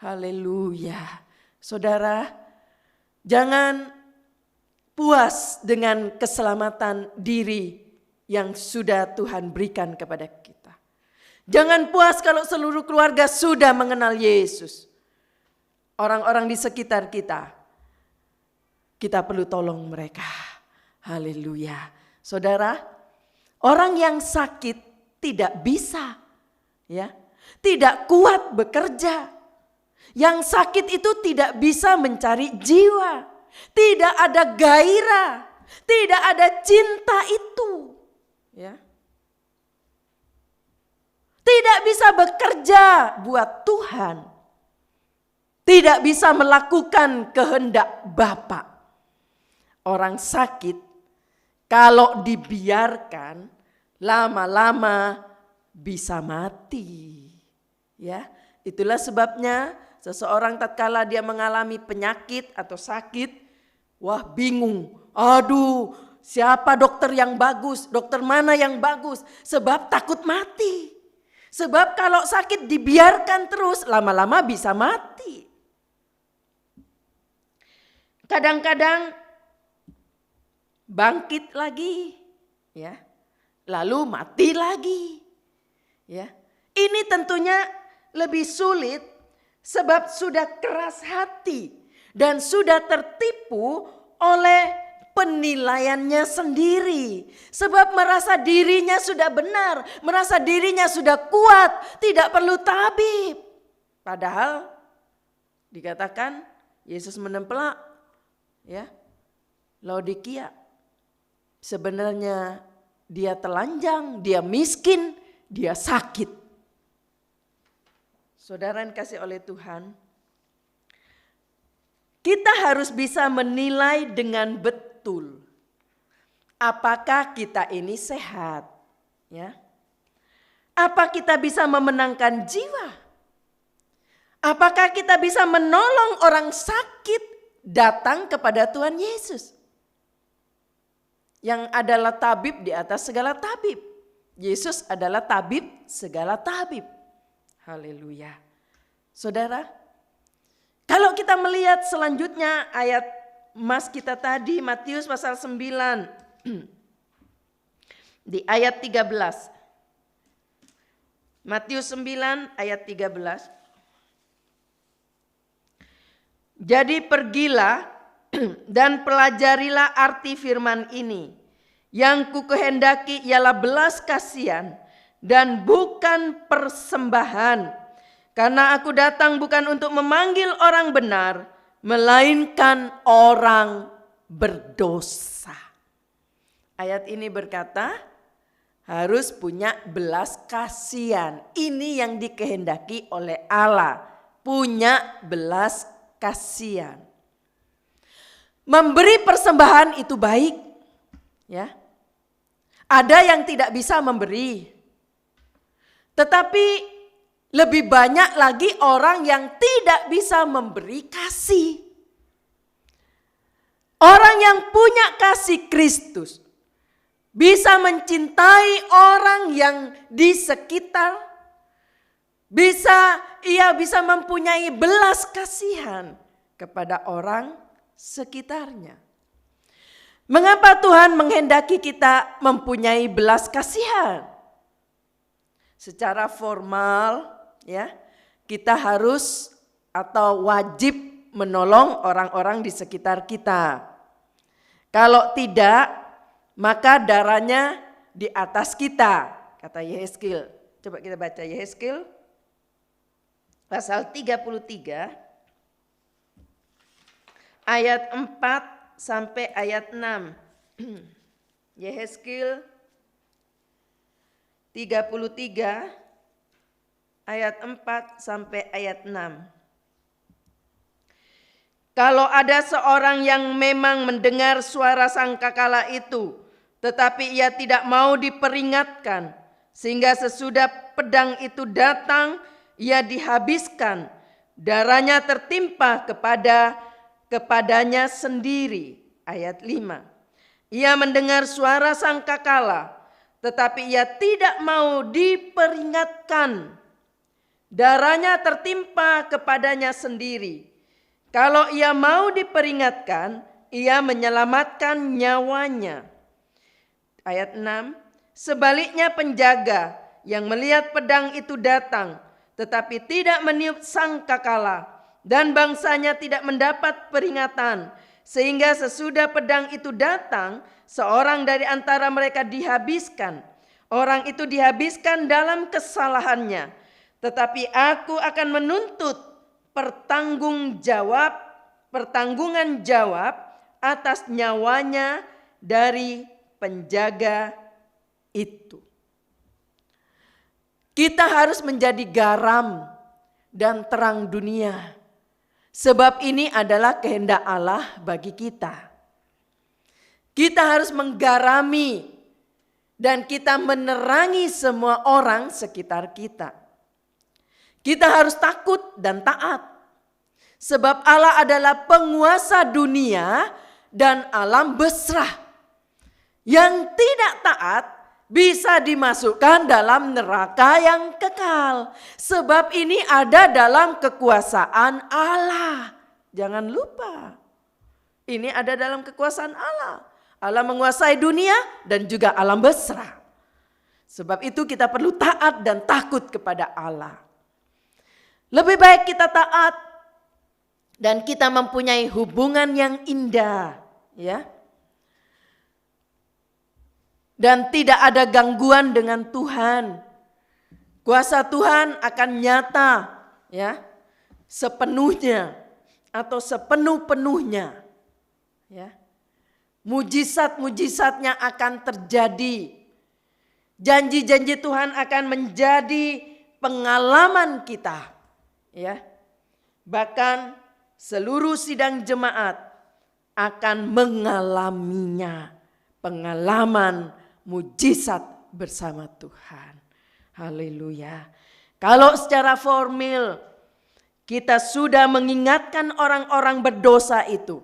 Haleluya. Saudara, jangan puas dengan keselamatan diri yang sudah Tuhan berikan kepada kita. Jangan puas kalau seluruh keluarga sudah mengenal Yesus. Orang-orang di sekitar kita perlu tolong mereka. Haleluya. Saudara, orang yang sakit tidak bisa, ya, tidak kuat bekerja. Yang sakit itu tidak bisa mencari jiwa. Tidak ada gairah, tidak ada cinta itu, ya. Tidak bisa bekerja buat Tuhan. Tidak bisa melakukan kehendak Bapa. Orang sakit kalau dibiarkan lama-lama bisa mati. Ya, itulah sebabnya seseorang tatkala dia mengalami penyakit atau sakit, wah bingung. Aduh, siapa dokter yang bagus? Dokter mana yang bagus? Sebab takut mati. Sebab kalau sakit dibiarkan terus lama-lama bisa mati. Kadang-kadang bangkit lagi, ya. Lalu mati lagi. Ya. Ini tentunya lebih sulit sebab sudah keras hati dan sudah tertipu oleh penilaiannya sendiri. Sebab merasa dirinya sudah benar, merasa dirinya sudah kuat, tidak perlu tabib. Padahal dikatakan Yesus menempelak, ya, Laodikia. Sebenarnya dia telanjang, dia miskin, dia sakit. Saudara yang kasih oleh Tuhan, kita harus bisa menilai dengan betul apakah kita ini sehat, ya. Apa kita bisa memenangkan jiwa? Apakah kita bisa menolong orang sakit datang kepada Tuhan Yesus? Yang adalah tabib di atas segala tabib. Yesus adalah tabib segala tabib. Haleluya. Saudara, kalau kita melihat selanjutnya ayat mas kita tadi, Matius pasal 9, di ayat 13. Matius 9 ayat 13. Jadi pergilah dan pelajarilah arti firman ini. Yang kukehendaki ialah belas kasihan dan bukan persembahan. Karena aku datang bukan untuk memanggil orang benar, melainkan orang berdosa. Ayat ini berkata, harus punya belas kasihan. Ini yang dikehendaki oleh Allah, punya belas kasihan. Memberi persembahan itu baik, ya. Ada yang tidak bisa memberi, tetapi lebih banyak lagi orang yang tidak bisa memberi kasih. Orang yang punya kasih Kristus bisa mencintai orang yang di sekitar, ia bisa mempunyai belas kasihan kepada orang sekitarnya. Mengapa Tuhan menghendaki kita mempunyai belas kasihan? Secara formal, ya, kita harus atau wajib menolong orang-orang di sekitar kita. Kalau tidak, maka darahnya di atas kita, kata Yehezkiel. Coba kita baca Yehezkiel pasal 33 ayat 4 sampai ayat 6. Yehezkiel 33 ayat 4 sampai ayat 6. Kalau ada seorang yang memang mendengar suara sangkakala itu, tetapi ia tidak mau diperingatkan, sehingga sesudah pedang itu datang, ia dihabiskan, darahnya tertimpa kepadanya sendiri. Ayat 5. Ia mendengar suara sangkakala, tetapi ia tidak mau diperingatkan, darahnya tertimpa kepadanya sendiri. Kalau ia mau diperingatkan, ia menyelamatkan nyawanya. Ayat 6. Sebaliknya penjaga yang melihat pedang itu datang, tetapi tidak meniup sangkakala, dan bangsanya tidak mendapat peringatan, sehingga sesudah pedang itu datang, seorang dari antara mereka dihabiskan. Orang itu dihabiskan dalam kesalahannya, tetapi aku akan menuntut pertanggungan jawab atas nyawanya dari penjaga itu. Kita harus menjadi garam dan terang dunia, sebab ini adalah kehendak Allah bagi kita. Kita harus menggarami dan kita menerangi semua orang sekitar kita. Kita harus takut dan taat, sebab Allah adalah penguasa dunia dan alam besrah. Yang tidak taat bisa dimasukkan dalam neraka yang kekal, sebab ini ada dalam kekuasaan Allah. Jangan lupa, ini ada dalam kekuasaan Allah. Allah menguasai dunia dan juga alam besrah. Sebab itu kita perlu taat dan takut kepada Allah. Lebih baik kita taat dan kita mempunyai hubungan yang indah, ya. Dan tidak ada gangguan dengan Tuhan. Kuasa Tuhan akan nyata, ya, sepenuhnya atau sepenuh-penuhnya, ya. Mujizat-mujizatnya akan terjadi. Janji-janji Tuhan akan menjadi pengalaman kita. Ya, bahkan seluruh sidang jemaat akan mengalaminya, pengalaman mujizat bersama Tuhan. Haleluya. Kalau secara formil kita sudah mengingatkan orang-orang berdosa itu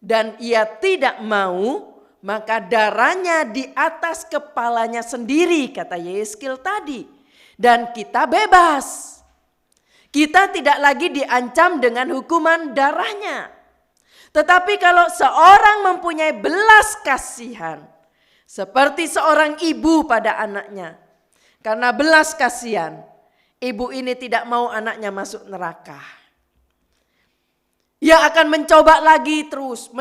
dan ia tidak mau, maka darahnya di atas kepalanya sendiri, kata Yehezkiel tadi, dan kita bebas. Kita tidak lagi diancam dengan hukuman darahnya. Tetapi kalau seorang mempunyai belas kasihan, seperti seorang ibu pada anaknya, karena belas kasihan, ibu ini tidak mau anaknya masuk neraka. Ia akan mencoba lagi terus,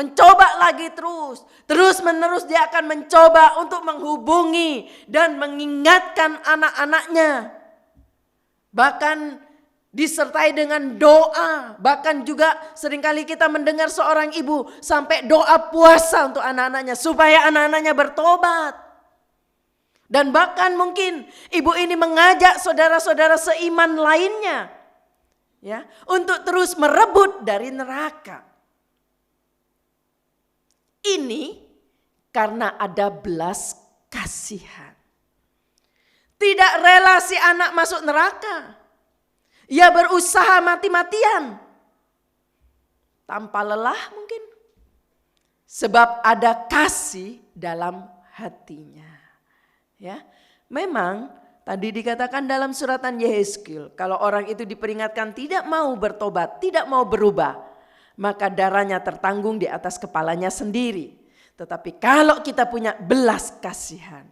terus menerus dia akan mencoba untuk menghubungi dan mengingatkan anak-anaknya. Bahkan disertai dengan doa, bahkan juga seringkali kita mendengar seorang ibu sampai doa puasa untuk anak-anaknya supaya anak-anaknya bertobat. Dan bahkan mungkin ibu ini mengajak saudara-saudara seiman lainnya, ya, untuk terus merebut dari neraka. Ini karena ada belas kasihan. Tidak rela si anak masuk neraka. Ia berusaha mati-matian, tanpa lelah mungkin. Sebab ada kasih dalam hatinya. Ya, memang tadi dikatakan dalam suratan Yehezkiel, kalau orang itu diperingatkan tidak mau bertobat, tidak mau berubah, maka darahnya tertanggung di atas kepalanya sendiri. Tetapi kalau kita punya belas kasihan,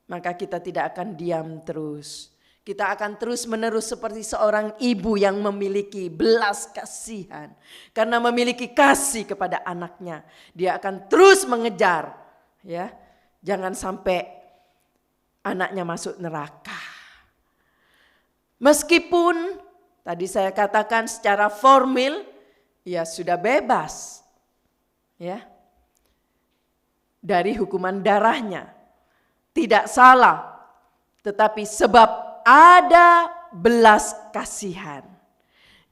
maka kita tidak akan diam terus. Kita akan terus-menerus seperti seorang ibu yang memiliki belas kasihan. Karena memiliki kasih kepada anaknya, dia akan terus mengejar, ya. Jangan sampai anaknya masuk neraka. Meskipun tadi saya katakan secara formil, ya sudah bebas, ya, dari hukuman darahnya. Tidak salah, tetapi sebab ada belas kasihan,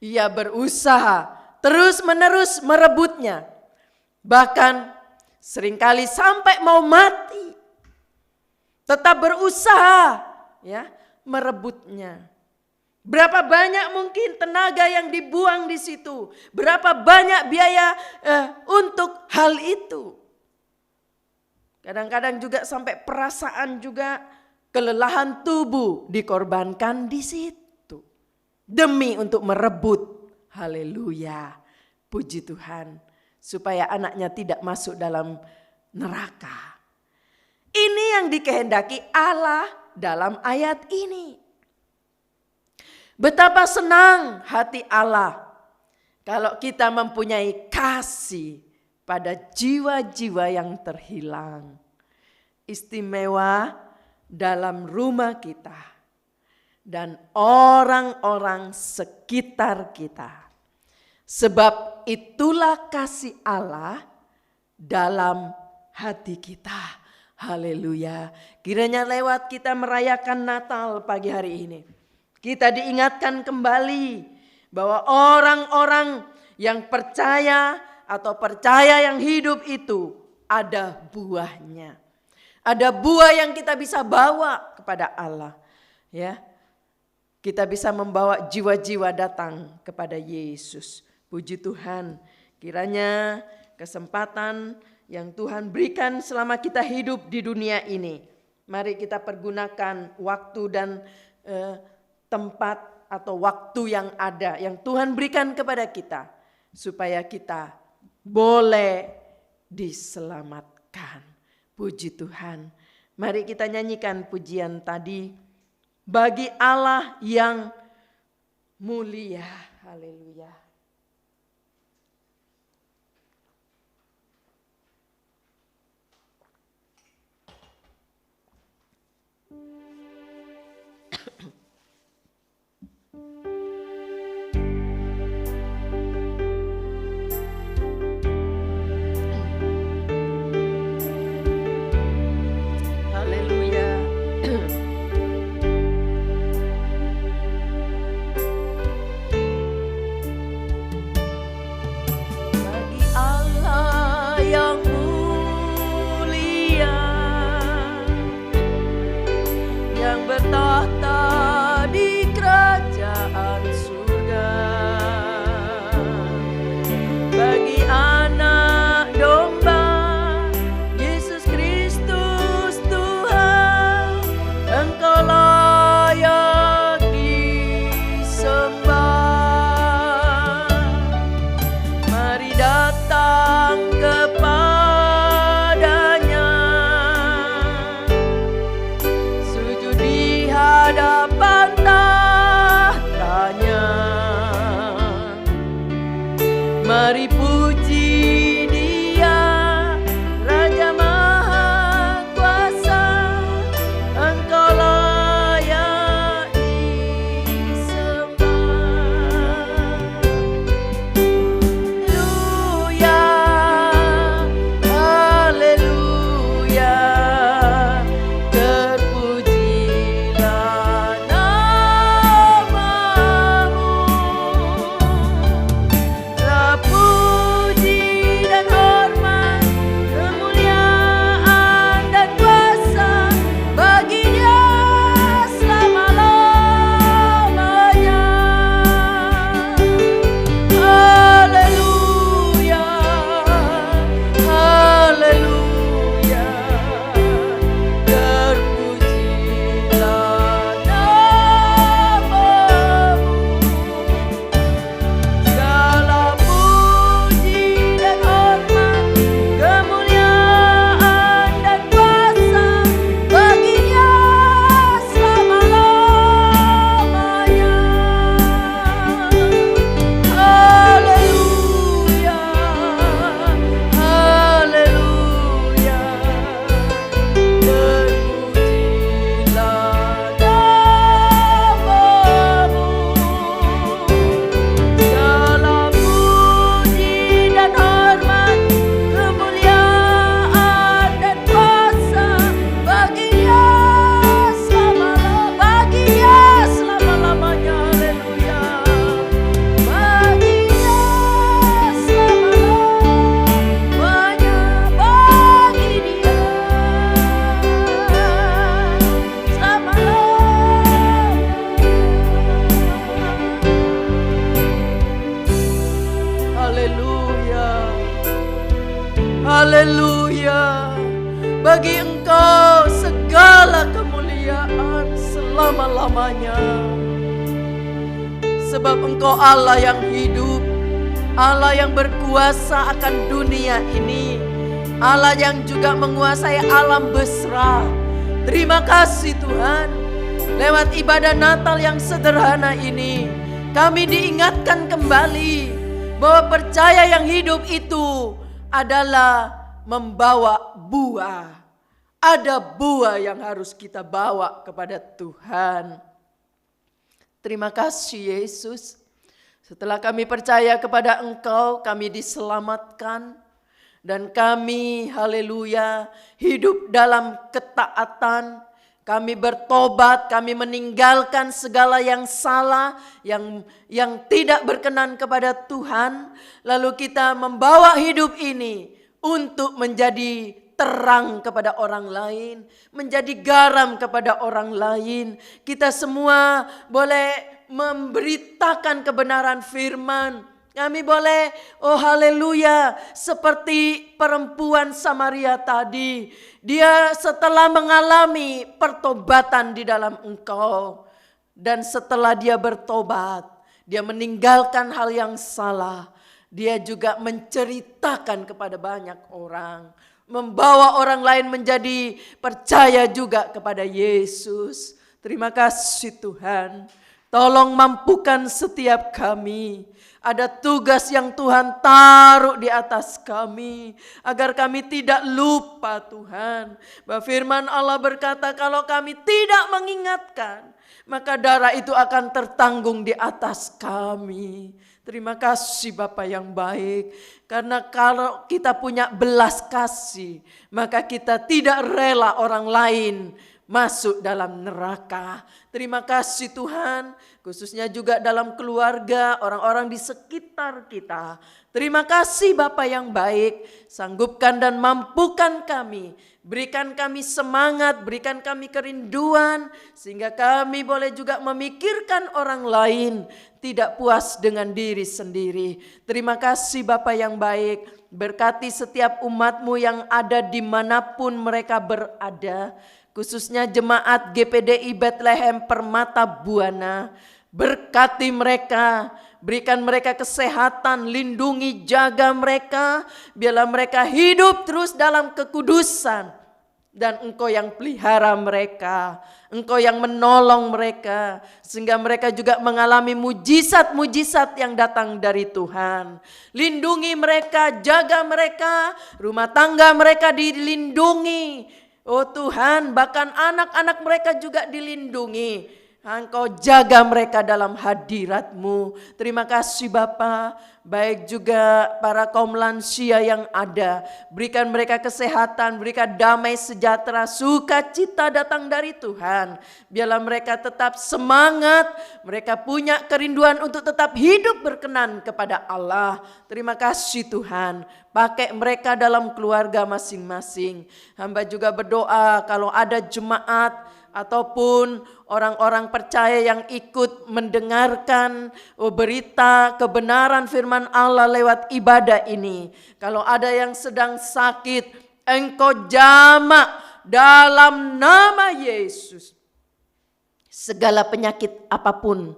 ia berusaha terus-menerus merebutnya. Bahkan seringkali sampai mau mati, tetap berusaha, ya, merebutnya. Berapa banyak mungkin tenaga yang dibuang di situ, berapa banyak biaya untuk hal itu. Kadang-kadang juga sampai perasaan juga, kelelahan tubuh dikorbankan di situ demi untuk merebut. Haleluya, puji Tuhan, supaya anaknya tidak masuk dalam neraka. Ini yang dikehendaki Allah dalam ayat ini. Betapa senang hati Allah kalau kita mempunyai kasih pada jiwa-jiwa yang terhilang. Istimewa dalam rumah kita dan orang-orang sekitar kita. Sebab itulah kasih Allah dalam hati kita. Haleluya. Kiranya lewat kita merayakan Natal pagi hari ini, kita diingatkan kembali bahwa orang-orang yang percaya atau percaya yang hidup itu ada buahnya. Ada buah yang kita bisa bawa kepada Allah, ya. Kita bisa membawa jiwa-jiwa datang kepada Yesus. Puji Tuhan, kiranya kesempatan yang Tuhan berikan selama kita hidup di dunia ini, mari kita pergunakan waktu dan tempat atau waktu yang ada yang Tuhan berikan kepada kita, supaya kita boleh diselamatkan. Puji Tuhan. Mari kita nyanyikan pujian tadi, bagi Allah yang mulia. Haleluya. Mari puji Dia, Raja Maha Kuasa, Engkau layak disembah. Haleluya, haleluya, terpujilah namamu. Haleluya. Bagi Engkau segala kemuliaan selama-lamanya. Sebab Engkau Allah yang hidup, Allah yang berkuasa akan dunia ini, Allah yang juga menguasai alam besra. Terima kasih Tuhan. Lewat ibadah Natal yang sederhana ini, kami diingatkan kembali bahwa percaya yang hidup itu adalah membawa buah. Ada buah yang harus kita bawa kepada Tuhan. Terima kasih Yesus. Setelah kami percaya kepada Engkau, kami diselamatkan. Dan kami, haleluya, hidup dalam ketaatan. Kami bertobat, kami meninggalkan segala yang salah, yang tidak berkenan kepada Tuhan. Lalu kita membawa hidup ini untuk menjadi terang kepada orang lain, menjadi garam kepada orang lain. Kita semua boleh memberitakan kebenaran firman. Kami boleh, oh haleluya, seperti perempuan Samaria tadi. Dia setelah mengalami pertobatan di dalam Engkau. Dan setelah dia bertobat, dia meninggalkan hal yang salah. Dia juga menceritakan kepada banyak orang. Membawa orang lain menjadi percaya juga kepada Yesus. Terima kasih Tuhan. Tolong mampukan setiap kami. Ada tugas yang Tuhan taruh di atas kami. Agar kami tidak lupa Tuhan. Bahwa firman Allah berkata kalau kami tidak mengingatkan, maka darah itu akan tertanggung di atas kami. Terima kasih Bapa yang baik. Karena kalau kita punya belas kasih, maka kita tidak rela orang lain masuk dalam neraka. Terima kasih Tuhan, khususnya juga dalam keluarga, orang-orang di sekitar kita. Terima kasih Bapa yang baik, sanggupkan dan mampukan kami. Berikan kami semangat, berikan kami kerinduan, sehingga kami boleh juga memikirkan orang lain, tidak puas dengan diri sendiri. Terima kasih Bapa yang baik, berkati setiap umat-Mu yang ada dimanapun mereka berada. Khususnya jemaat GPDI Bethlehem Permata Buana. Berkati mereka, berikan mereka kesehatan, lindungi, jaga mereka. Biarlah mereka hidup terus dalam kekudusan. Dan Engkau yang pelihara mereka, Engkau yang menolong mereka. Sehingga mereka juga mengalami mujizat-mujizat yang datang dari Tuhan. Lindungi mereka, jaga mereka, rumah tangga mereka dilindungi. Oh Tuhan, bahkan anak-anak mereka juga dilindungi. Engkau jaga mereka dalam hadirat-Mu. Terima kasih Bapa. Baik juga para kaum lansia yang ada. Berikan mereka kesehatan, berikan damai sejahtera, sukacita datang dari Tuhan. Biarlah mereka tetap semangat. Mereka punya kerinduan untuk tetap hidup berkenan kepada Allah. Terima kasih Tuhan. Pakai mereka dalam keluarga masing-masing. Hamba juga berdoa kalau ada jemaat ataupun orang-orang percaya yang ikut mendengarkan berita kebenaran firman Allah lewat ibadah ini. Kalau ada yang sedang sakit, Engkau jamah dalam nama Yesus. Segala penyakit apapun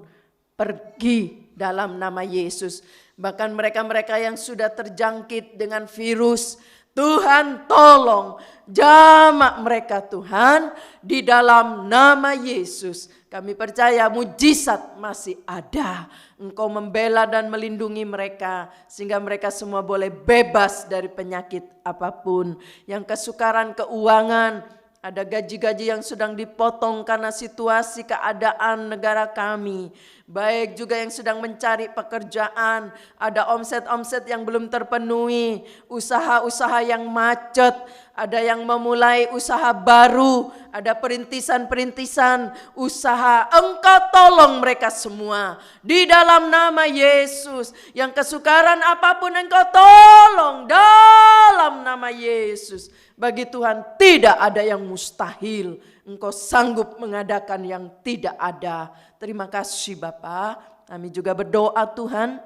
pergi dalam nama Yesus. Bahkan mereka-mereka yang sudah terjangkit dengan virus, Tuhan tolong jamak mereka Tuhan di dalam nama Yesus. Kami percaya mujizat masih ada. Engkau membela dan melindungi mereka sehingga mereka semua boleh bebas dari penyakit apapun. Yang kesukaran keuangan, ada gaji-gaji yang sedang dipotong karena situasi keadaan negara kami. Baik juga yang sedang mencari pekerjaan, ada omset-omset yang belum terpenuhi, usaha-usaha yang macet, ada yang memulai usaha baru, ada perintisan-perintisan usaha. Engkau tolong mereka semua di dalam nama Yesus. Yang kesukaran apapun Engkau tolong dalam nama Yesus. Bagi Tuhan tidak ada yang mustahil. Engkau sanggup mengadakan yang tidak ada. Terima kasih Bapa. Kami juga berdoa Tuhan.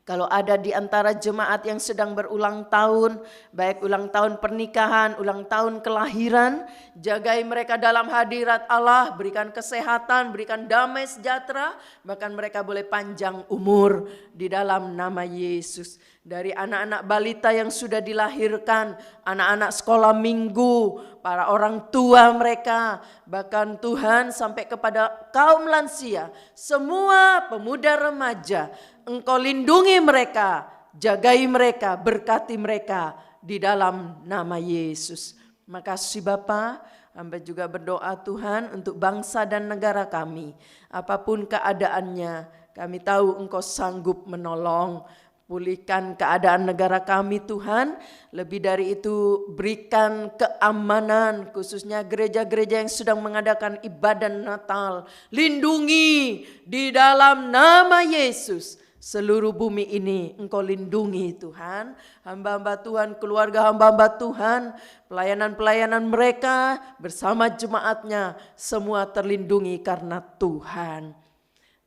Kalau ada di antara jemaat yang sedang berulang tahun, baik ulang tahun pernikahan, ulang tahun kelahiran, jagai mereka dalam hadirat Allah, berikan kesehatan, berikan damai sejahtera, bahkan mereka boleh panjang umur di dalam nama Yesus. Dari anak-anak balita yang sudah dilahirkan, anak-anak sekolah minggu, para orang tua mereka, bahkan Tuhan sampai kepada kaum lansia, semua pemuda remaja, Engkau lindungi mereka, jagai mereka, berkati mereka di dalam nama Yesus. Makasih Bapa, hamba juga berdoa Tuhan untuk bangsa dan negara kami. Apapun keadaannya, kami tahu Engkau sanggup menolong. Pulihkan keadaan negara kami Tuhan. Lebih dari itu berikan keamanan khususnya gereja-gereja yang sedang mengadakan ibadah Natal. Lindungi di dalam nama Yesus. Seluruh bumi ini Engkau lindungi Tuhan. Hamba-hamba Tuhan, keluarga hamba-hamba Tuhan, pelayanan-pelayanan mereka bersama jemaatnya, semua terlindungi karena Tuhan.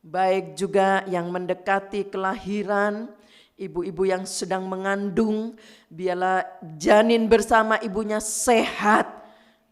Baik juga yang mendekati kelahiran, ibu-ibu yang sedang mengandung, biarlah janin bersama ibunya sehat.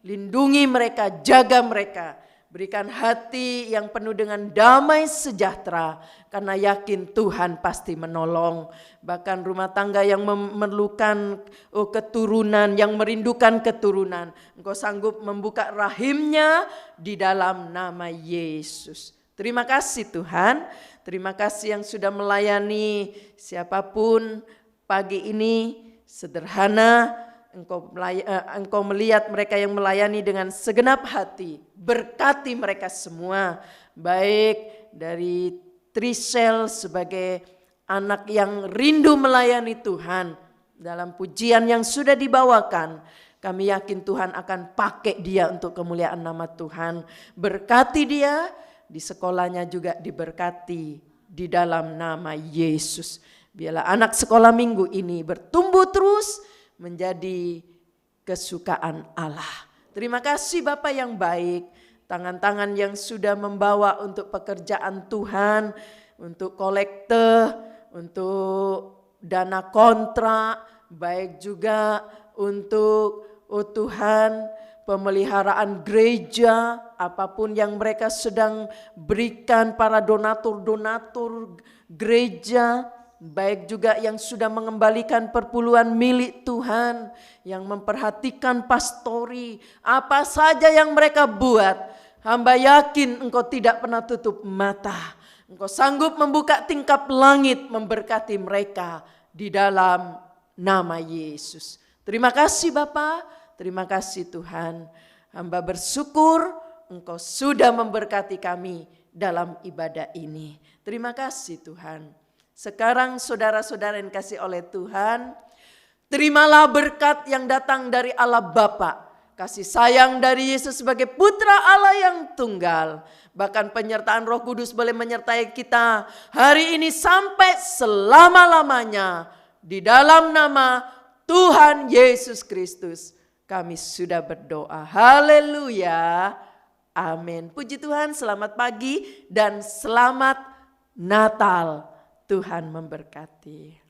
Lindungi mereka, jaga mereka. Berikan hati yang penuh dengan damai sejahtera, karena yakin Tuhan pasti menolong. Bahkan rumah tangga yang memerlukan keturunan, yang merindukan keturunan, Engkau sanggup membuka rahimnya di dalam nama Yesus. Terima kasih Tuhan, terima kasih yang sudah melayani siapapun pagi ini. Sederhana, Engkau melihat mereka yang melayani dengan segenap hati. Berkati mereka semua, baik dari Trisel sebagai anak yang rindu melayani Tuhan. Dalam pujian yang sudah dibawakan, kami yakin Tuhan akan pakai dia untuk kemuliaan nama Tuhan. Berkati dia, di sekolahnya juga diberkati di dalam nama Yesus. Biarlah anak sekolah minggu ini bertumbuh terus menjadi kesukaan Allah. Terima kasih Bapa yang baik, tangan-tangan yang sudah membawa untuk pekerjaan Tuhan, untuk kolekte, untuk dana kontrak, baik juga untuk Tuhan pemeliharaan gereja, apapun yang mereka sedang berikan para donatur-donatur gereja, baik juga yang sudah mengembalikan perpuluhan milik Tuhan, yang memperhatikan pastori, apa saja yang mereka buat, hamba yakin Engkau tidak pernah tutup mata. Engkau sanggup membuka tingkap langit memberkati mereka di dalam nama Yesus. Terima kasih Bapa, terima kasih Tuhan. Hamba bersyukur Engkau sudah memberkati kami dalam ibadah ini. Terima kasih Tuhan. Sekarang saudara-saudara yang kasih oleh Tuhan, terimalah berkat yang datang dari Allah Bapa, kasih sayang dari Yesus sebagai putra Allah yang tunggal, bahkan penyertaan Roh Kudus boleh menyertai kita hari ini sampai selama-lamanya. Di dalam nama Tuhan Yesus Kristus kami sudah berdoa. Haleluya. Amin. Puji Tuhan, selamat pagi dan selamat Natal. Tuhan memberkati.